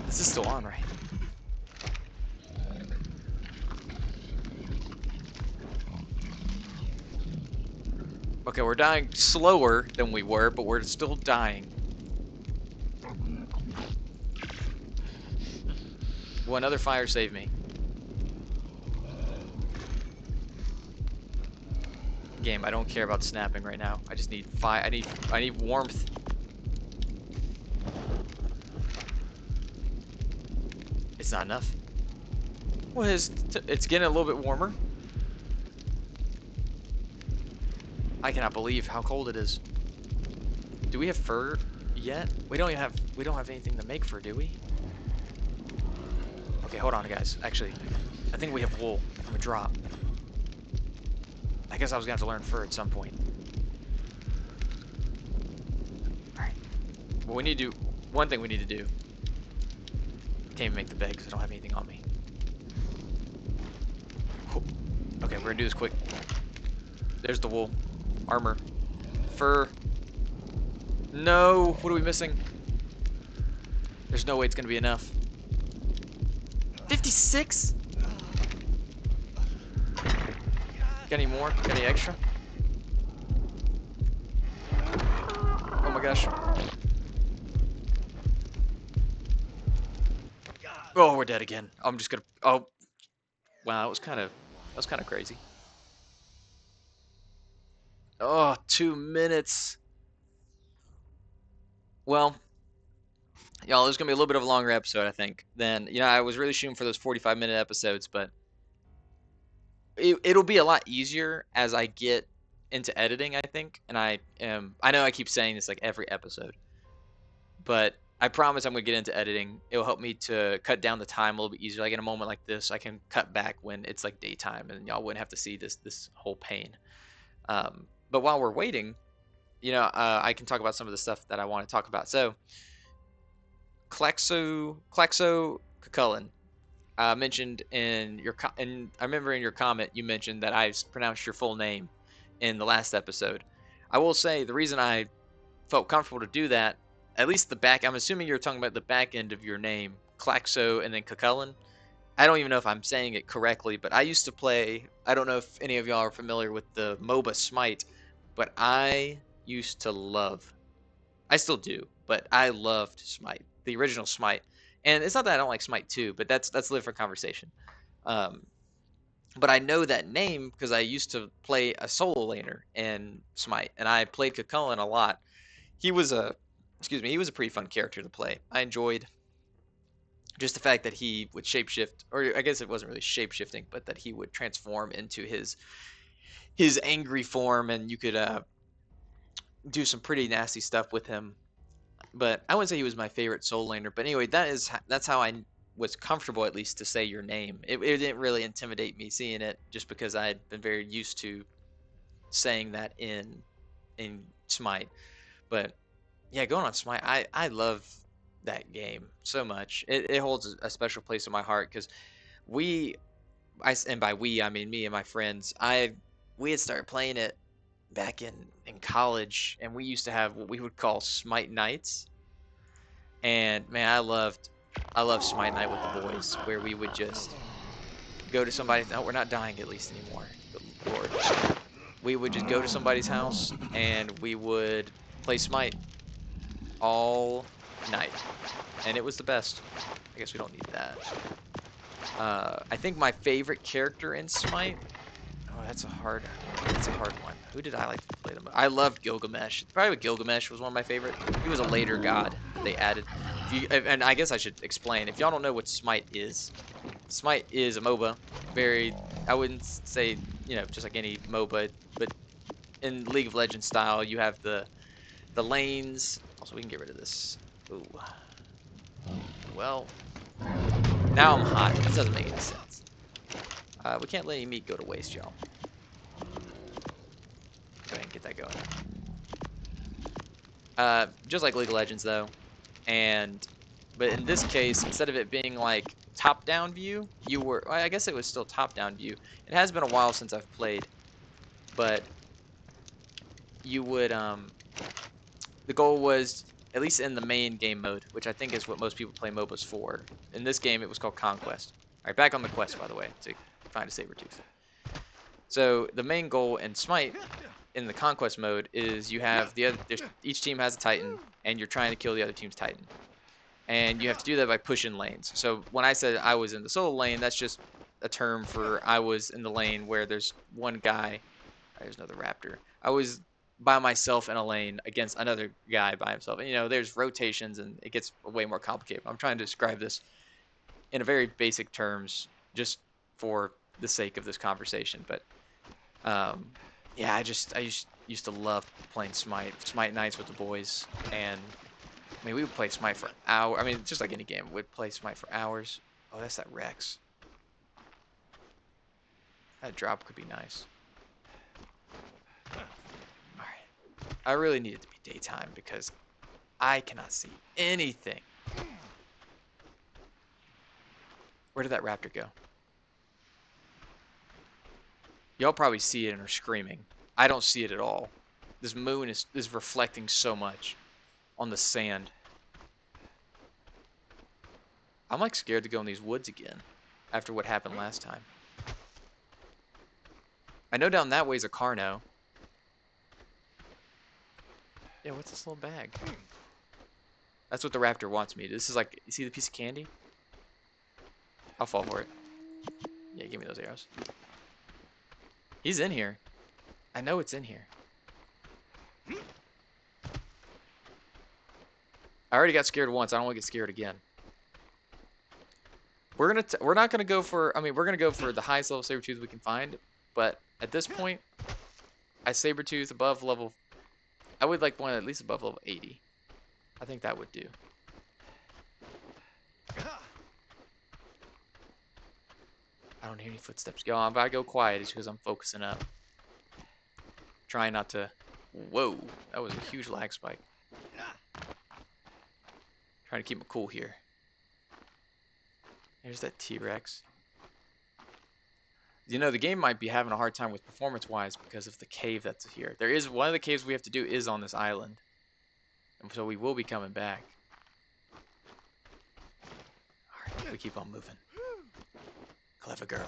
This is still on, right? Okay, we're dying slower than we were, but we're still dying. Will another fire save me? Game, I don't care about snapping right now. I just need fire. I need warmth. It's not enough. Well, it's getting a little bit warmer. I cannot believe how cold it is. Do we have fur yet? We don't have anything to make fur, do we? Okay, hold on, guys. Actually, I think we have wool from a drop. I guess I was gonna have to learn fur at some point. Alright. Well, we need to do one thing we need to do. Can't even make the bed because I don't have anything on me. Okay, we're gonna do this quick. There's the wool. Armor. Fur. No! What are we missing? There's no way it's gonna be enough. 56? Got any more? Got any extra? Oh my gosh. Oh, we're dead again. I'm just gonna. Oh, wow, that was kind of crazy. Oh, 2 minutes. Well, y'all, there's gonna be a little bit of a longer episode, I think. Than I was really shooting for those 45-minute episodes, but it'll be a lot easier as I get into editing, I think. And I know I keep saying this like every episode, but I promise I'm gonna get into editing. It'll help me to cut down the time a little bit easier. Like in a moment like this, I can cut back when it's like daytime, and y'all wouldn't have to see this whole pain. But while we're waiting, I can talk about some of the stuff that I want to talk about. So, Klexo Cucullin mentioned in and I remember in your comment you mentioned that I pronounced your full name in the last episode. I will say the reason I felt comfortable to do that, at least the back. I'm assuming you're talking about the back end of your name, Klaxo and then Cucullin. I don't even know if I'm saying it correctly, but I used to play. I don't know if any of y'all are familiar with the MOBA Smite, but I used to love. I still do, but I loved Smite, the original Smite. And it's not that I don't like Smite 2, but that's a different conversation. Um, but I know that name because I used to play a solo laner in Smite, and I played Cucullin a lot. He was a, excuse me, he was a pretty fun character to play. I enjoyed just the fact that he would shapeshift, or I guess it wasn't really shapeshifting, but that he would transform into his angry form, and you could do some pretty nasty stuff with him. But I wouldn't say he was my favorite soul laner. But anyway, that's how I was comfortable at least to say your name. It didn't really intimidate me seeing it, just because I had been very used to saying that in Smite. But yeah, going on Smite, I love that game so much. It holds a special place in my heart because we and by we I mean me and my friends. We had started playing it back in college, and we used to have what we would call Smite nights. And man, I loved Smite night with the boys, where we would just go to somebody. No, we're not dying at least anymore. Good Lord. We would just go to somebody's house and we would play Smite all night, and it was the best. I guess we don't need that. I think my favorite character in Smite. Oh, that's a hard one. Who did I like to play the most? I loved Gilgamesh. Probably Gilgamesh was one of my favorite. He was a later god that they added. And I guess I should explain. If y'all don't know what Smite is a MOBA. Very, I wouldn't say, just like any MOBA, but in League of Legends style, you have the lanes. Also, we can get rid of this. Ooh. Well, now I'm hot. This doesn't make any sense. We can't let any meat go to waste, y'all. Go ahead and get that going. Just like League of Legends, though. But in this case, instead of it being like top-down view, well, I guess it was still top-down view. It has been a while since I've played, but you would, the goal was, at least in the main game mode, which I think is what most people play MOBAs for. In this game, it was called Conquest. All right, back on the quest, by the way, to find a Sabertooth. So the main goal in Smite, in the Conquest mode, is you have each team has a Titan, and you're trying to kill the other team's Titan. And you have to do that by pushing lanes. So when I said I was in the solo lane, that's just a term for I was in the lane where there's one guy. There's another raptor. I was by myself in a lane against another guy by himself. And there's rotations, and it gets way more complicated. I'm trying to describe this in a very basic terms, just for the sake of this conversation. But yeah, I used to love playing Smite nights with the boys, and I mean, we would play Smite for hours. I mean, just like any game, we'd play Smite for hours. Oh, that's that Rex. That drop could be nice. Alright. I really need it to be daytime because I cannot see anything. Where did that raptor go? Y'all probably see it and are screaming. I don't see it at all. This moon is reflecting so much on the sand. I'm like scared to go in these woods again after what happened last time. I know down that way is a Carno. Yeah, what's this little bag? That's what the raptor wants me. This is like, you see the piece of candy? I'll fall for it. Yeah, give me those arrows. He's in here. I know it's in here. I already got scared once. I don't want to get scared again. We're not gonna go for. I mean, we're gonna go for the highest level Sabertooth we can find. But at this point, I Sabertooth above level. I would like one at least above level 80. I think that would do. I don't hear any footsteps. If I go quiet, it's because I'm focusing up. Trying not to Whoa, that was a huge lag spike. Trying to keep it cool here. There's that T-Rex. You know, the game might be having a hard time with performance-wise because of the cave that's here. There is one of the caves we have to do is on this island. And so we will be coming back. Alright, we keep on moving. Clever girl.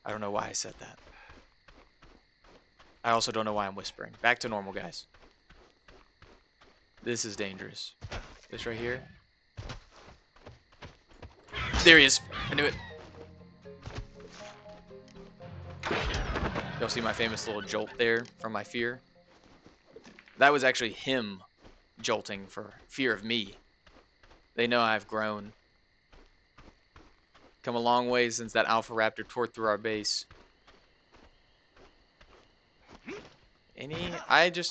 I don't know why I said that. I also don't know why I'm whispering. Back to normal, guys. This is dangerous. This right here. There he is. I knew it. Y'all see my famous little jolt there from my fear? That was actually him jolting for fear of me. They know I've grown. Come a long way since that alpha raptor tore through our base.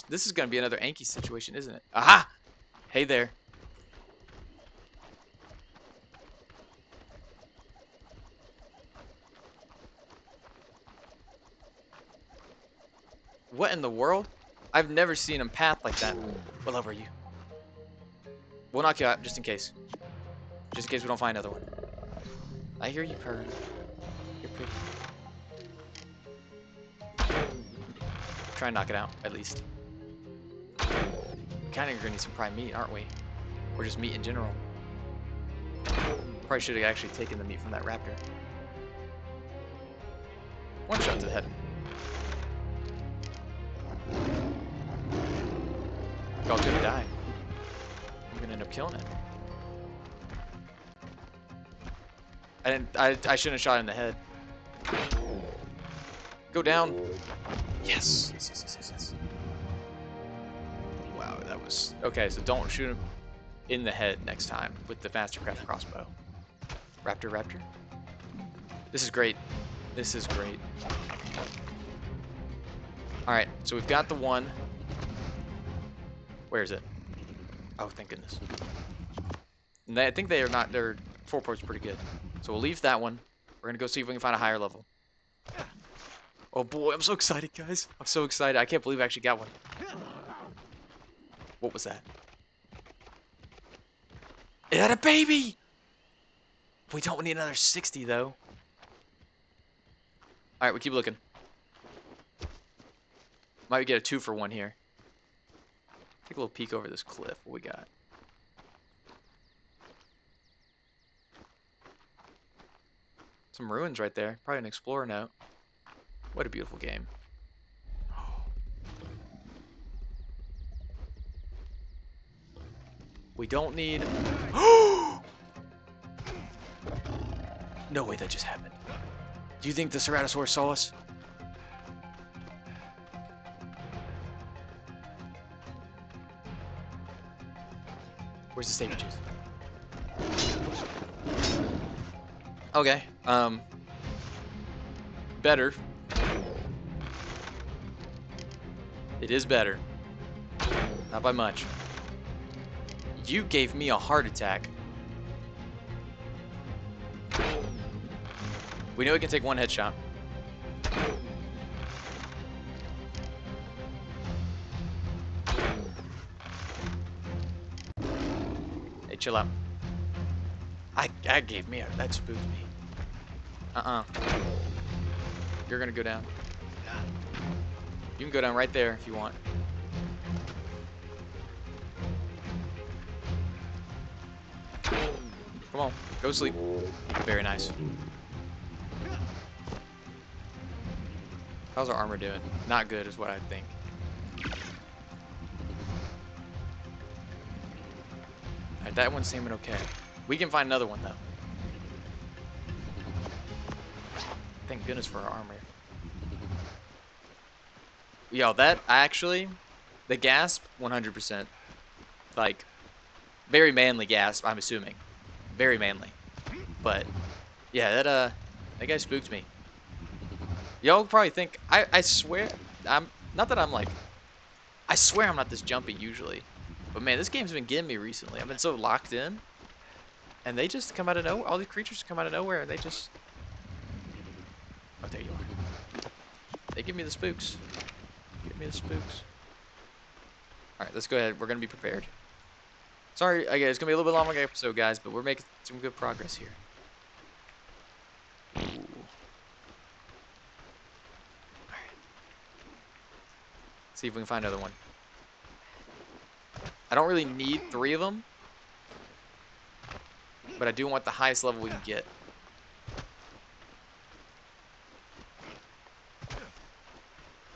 This is gonna be another Anki situation, isn't it? Aha! Hey there. What in the world? I've never seen him path like that. What level are you? We'll knock you out just in case. Just in case we don't find another one. I hear you purring. You're pretty. Try and knock it out, at least. Kinda gonna need some prime meat, aren't we? Or just meat in general. Probably should have actually taken the meat from that raptor. One shot to the head. Dog's gonna die. I'm gonna end up killing it. I shouldn't have shot it in the head. Go down. Yes. Yes. Wow, that was... Okay, so don't shoot him in the head next time with the Mastercraft crossbow. Raptor. This is great. This is great. Alright, so we've got the one. Where is it? Oh, thank goodness. And I think their full port's pretty good. So we'll leave that one. We're gonna go see if we can find a higher level. Oh boy, I'm so excited, guys. I'm so excited. I can't believe I actually got one. What was that? It had a baby! We don't need another 60, though. Alright, we keep looking. Might get a 2-for-1 here. Take a little peek over this cliff. What we got? Some ruins right there. Probably an explorer note. What a beautiful game. We don't need... No way that just happened. Do you think the Ceratosaurus saw us? Where's the Sabertooth? Okay, better. It is better. Not by much. You gave me a heart attack. We know we can take one headshot. Hey, chill out. I gave me a... That spooked me. You're gonna go down. You can go down right there if you want. Come on, go sleep. Very nice. How's our armor doing? Not good is what I think. Alright, that one's seeming okay. We can find another one though. Thank goodness for our armor. Yo, that actually, the gasp, 100%. Like, very manly gasp, I'm assuming. Very manly. But, yeah, that guy spooked me. Y'all probably think, I swear, not that I'm like, I swear I'm not this jumpy usually. But man, this game's been getting me recently. I've been so locked in. And they just come out of nowhere. All these creatures come out of nowhere and they just... Oh, there you are. They give me the spooks. me the spooks. Alright, let's go ahead. We're going to be prepared. Sorry, again, it's going to be a little bit longer episode, guys, but we're making some good progress here. Ooh. Alright. See if we can find another one. I don't really need 3 of them, but I do want the highest level we can get.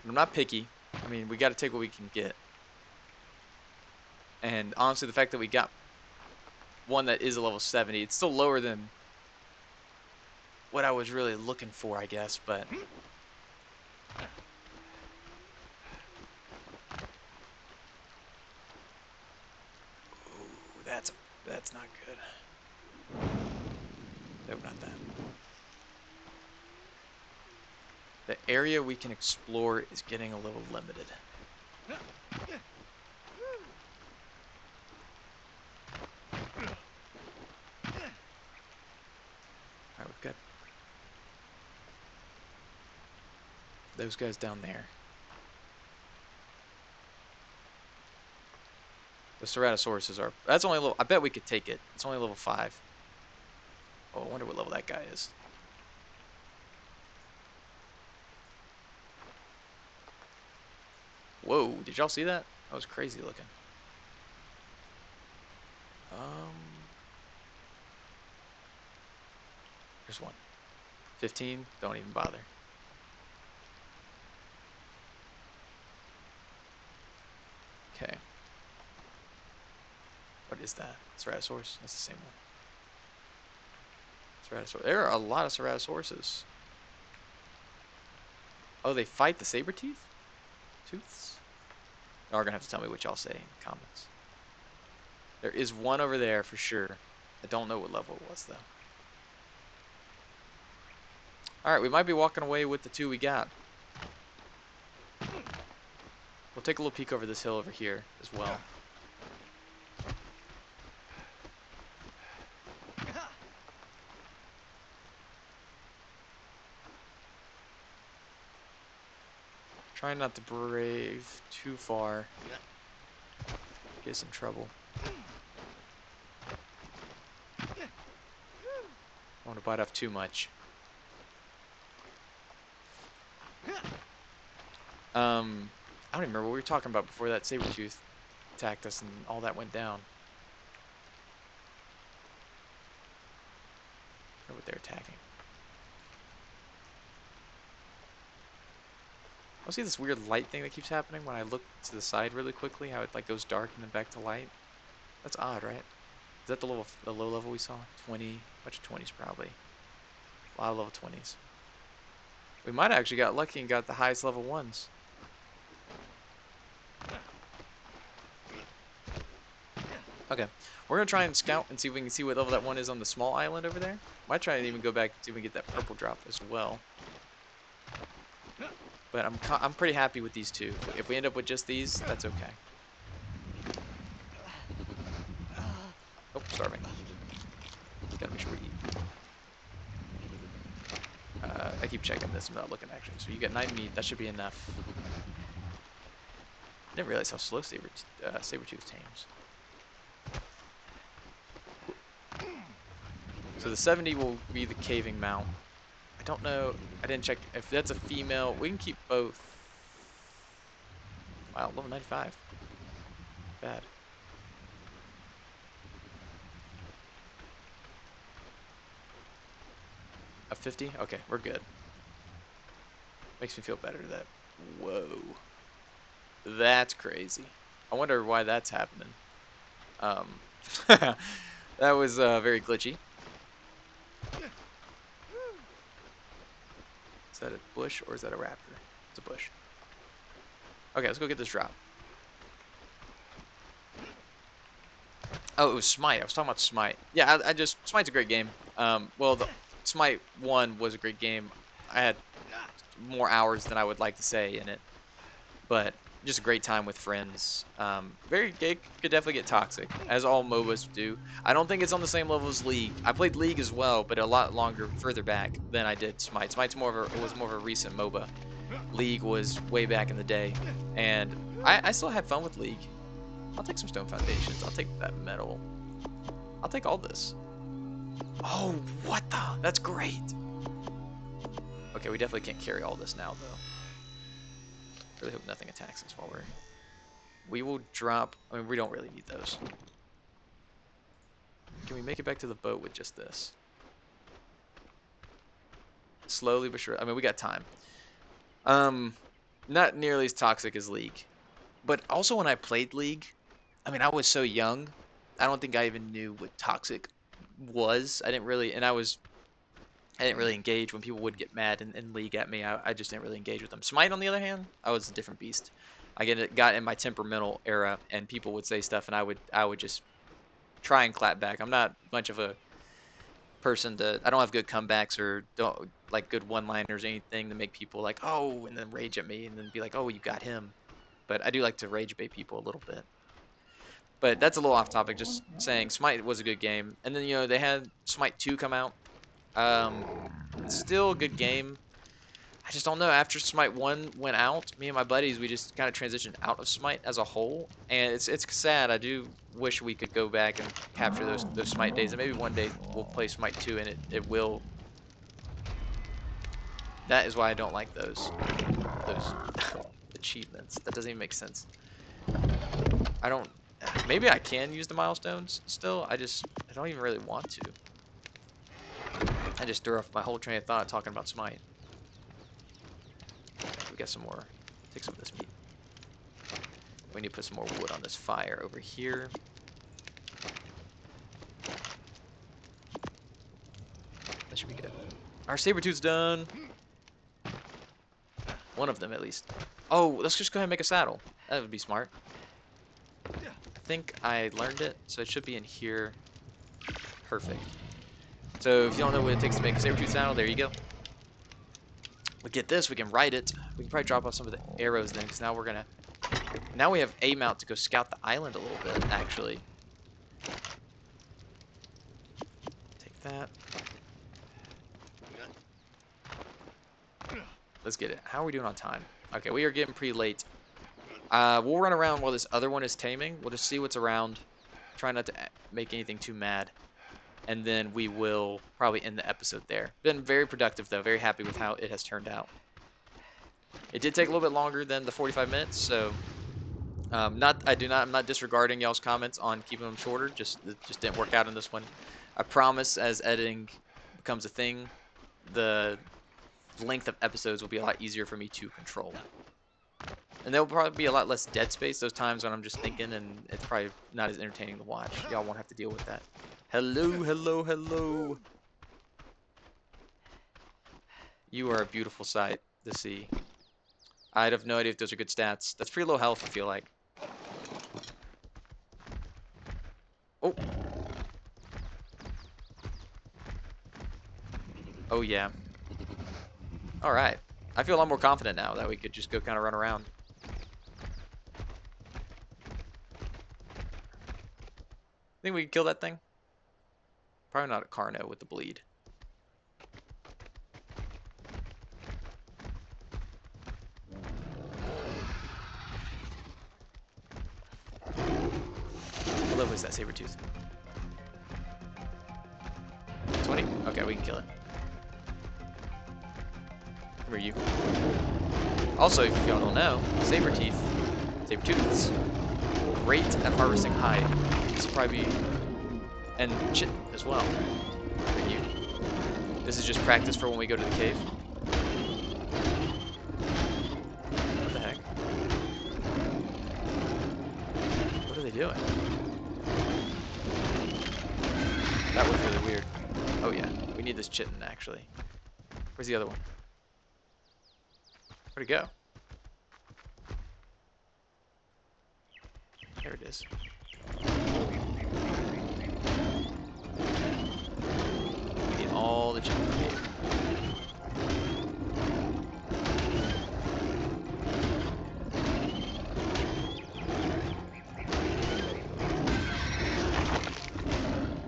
I'm not picky. I mean, we got to take what we can get. And honestly, the fact that we got one that is a level 70, it's still lower than what I was really looking for, I guess, but ooh, that's not good. Nope, not that. The area we can explore is getting a little limited. Alright, we've got those guys down there. The Ceratosauruses are... That's only a level... I bet we could take it. It's only level 5. Oh, I wonder what level that guy is. Whoa, did y'all see that? That was crazy looking. There's one. 15, don't even bother. Okay. What is that? Ceratosaurus? That's the same one. Ceratosaurus. There are a lot of Ceratosauruses. Oh, they fight the Sabertooth? Tooths? Y'all are gonna have to tell me what y'all say in the comments. There is one over there for sure. I don't know what level it was though. Alright, we might be walking away with the 2 we got. We'll take a little peek over this hill over here as well. Trying not to brave too far. Get us in trouble. I don't want to bite off too much. I don't even remember what we were talking about before that Sabertooth attacked us and all that went down. I know what they're attacking. I see this weird light thing that keeps happening when I look to the side really quickly, how it like goes dark and then back to light. That's odd, right? Is that the low level we saw? 20, bunch of 20s probably. A lot of level 20s. We might have actually got lucky and got the highest level ones. Okay, we're gonna try and scout and see if we can see what level that one is on the small island over there. Might try and even go back and see if we can get that purple drop as well. But I'm pretty happy with these 2. If we end up with just these, that's okay. Oh, starving. Gotta make sure we eat. I keep checking this without looking actually. So you get 9 meat. That should be enough. I didn't realize how slow Sabertooth tames. So the 70 will be the caving mount. I don't know. I didn't check if that's a female. We can keep both. Wow, level 95. Bad. A 50? Okay, we're good. Makes me feel better that. Whoa. That's crazy. I wonder why that's happening. That was very glitchy. Is that a bush or is that a raptor? It's a bush. Okay, let's go get this drop. Oh, it was Smite. I was talking about Smite. Yeah, I just... Smite's a great game. Well, the Smite 1 was a great game. I had more hours than I would like to say in it. But just a great time with friends. It could definitely get toxic, as all MOBAs do. I don't think it's on the same level as League. I played League as well, but a lot further back than I did Smite. Smite's was more of a recent MOBA. League was way back in the day, and I still had fun with League. I'll take some stone foundations. I'll take that metal. I'll take all this. Oh, what the? That's great. Okay, we definitely can't carry all this now, though. Really hope nothing attacks us while we're... We will drop... I mean, we don't really need those. Can we make it back to the boat with just this? Slowly but sure. I mean, we got time. Not nearly as toxic as League. But also when I played League, I mean, I was so young. I don't think I even knew what toxic was. I didn't really engage when people would get mad in League at me. I just didn't really engage with them. Smite, on the other hand, I was a different beast. Got in my temperamental era, and people would say stuff, and I would just try and clap back. I'm not much of a person to... I don't have good comebacks or don't like good one-liners or anything to make people like, oh, and then rage at me and then be like, oh, you got him. But I do like to rage bait people a little bit. But that's a little off topic. Just saying, Smite was a good game, and then they had Smite 2 come out. Still a good game. I just don't know. After Smite 1 went out, me and my buddies, we just kind of transitioned out of Smite as a whole, and it's sad. I do wish we could go back and capture those Smite days, and maybe one day we'll play Smite 2, and it will. That is why I don't like those achievements. That doesn't even make sense. I don't. Maybe I can use the milestones still. I don't even really want to. I just threw off my whole train of thought talking about Smite. We got some more. Take some of this meat. We need to put some more wood on this fire over here. That should be good. Our Sabertooth's done. One of them, at least. Oh, let's just go ahead and make a saddle. That would be smart. I think I learned it, so it should be in here. Perfect. So if you don't know what it takes to make a Sabertooth saddle, there you go. We get this, we can ride it. We can probably drop off some of the arrows then, because now we have a mount to go scout the island a little bit, actually. Take that. Let's get it. How are we doing on time? Okay, we are getting pretty late. We'll run around while this other one is taming. We'll just see what's around. Try not to make anything too mad. And then we will probably end the episode there. Been very productive, though. Very happy with how it has turned out. It did take a little bit longer than the 45 minutes, so I'm not disregarding y'all's comments on keeping them shorter. It just didn't work out in this one. I promise, as editing becomes a thing, the length of episodes will be a lot easier for me to control. And there will probably be a lot less dead space, those times when I'm just thinking, and it's probably not as entertaining to watch. Y'all won't have to deal with that. Hello, hello, hello. You are a beautiful sight to see. I have no idea if those are good stats. That's pretty low health, I feel like. Oh. Oh, yeah. Alright. I feel a lot more confident now that we could just go kind of run around. Think we can kill that thing? Probably not a Carno with the bleed. How level is that Sabertooth? 20? Okay, we can kill it. Come here, you. Also, if y'all don't know, Sabertooths, great at harvesting hide. This will probably be... and shit as well. Come here, you. This is just practice for when we go to the cave. What the heck? What are they doing? That was really weird. Oh yeah, we need this chitin actually. Where's the other one? Where'd it go? There it is. We need all the chitin we need.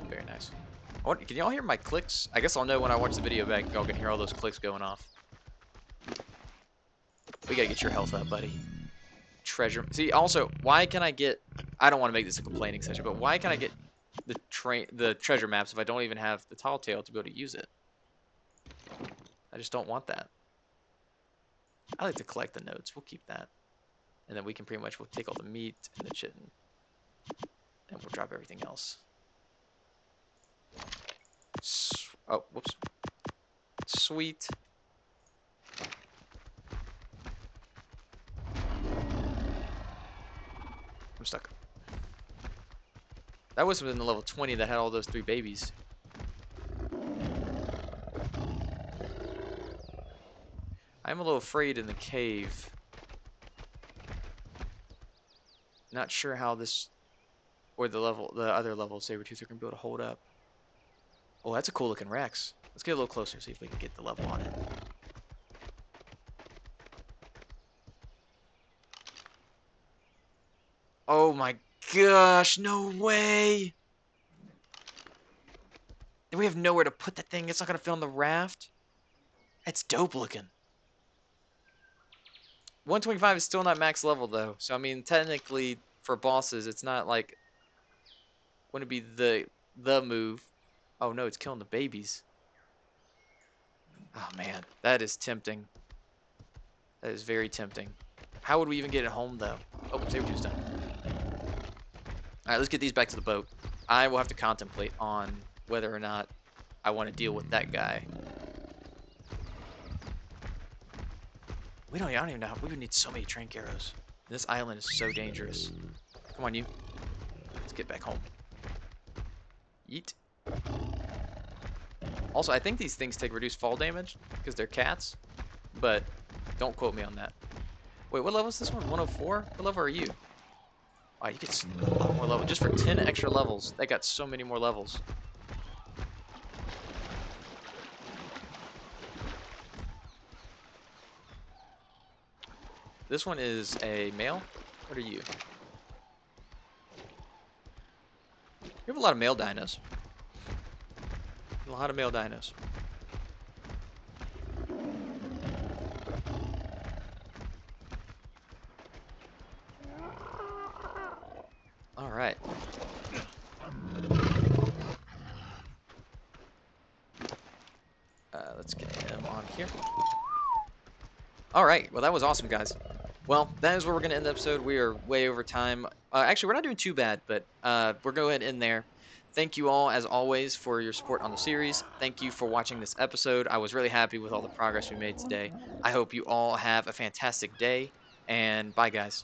Very nice. Can y'all hear my clicks? I guess I'll know when I watch the video back if y'all can hear all those clicks going off. We gotta get your health up, buddy. Treasure. See, also, why can I get... I don't want to make this a complaining session, but why can I get the treasure maps if I don't even have the tall tale to be able to use it? I just don't want that. I like to collect the notes. We'll keep that. And then we can pretty much, we'll take all the meat and the chitin. And we'll drop everything else. Oh, whoops. Sweet. I'm stuck. That was within the level 20 that had all those 3 babies. I'm a little afraid in the cave. Not sure how this, or the other level Sabertooths are going to be able to hold up. Oh, that's a cool looking Rex. Let's get a little closer, see if we can get the level on it. Oh my gosh, no way! And we have nowhere to put that thing. It's not going to fit on the raft. It's dope looking. 125 is still not max level though. So I mean, technically for bosses, it's not like, wouldn't it be the move? Oh no, it's killing the babies. Oh man, that is tempting. That is very tempting. How would we even get it home though? Oh, Sabertooth's done. All right, let's get these back to the boat. I will have to contemplate on whether or not I want to deal with that guy. I don't even know. We would need so many trank arrows. This island is so dangerous. Come on, you. Let's get back home. Yeet. Also, I think these things take reduced fall damage because they're cats, but don't quote me on that. Wait, what level is this one? 104? What level are you? Oh, you get a lot more level. Just for 10 extra levels, they got so many more levels. This one is a male. What are you? You have a lot of male dinos. A lot of male dinos. All right. Let's get him on here. All right. Well, that was awesome, guys. Well, that is where we're going to end the episode. We are way over time. Actually, we're not doing too bad, but we're going to end there. Thank you all, as always, for your support on the series. Thank you for watching this episode. I was really happy with all the progress we made today. I hope you all have a fantastic day, and bye, guys.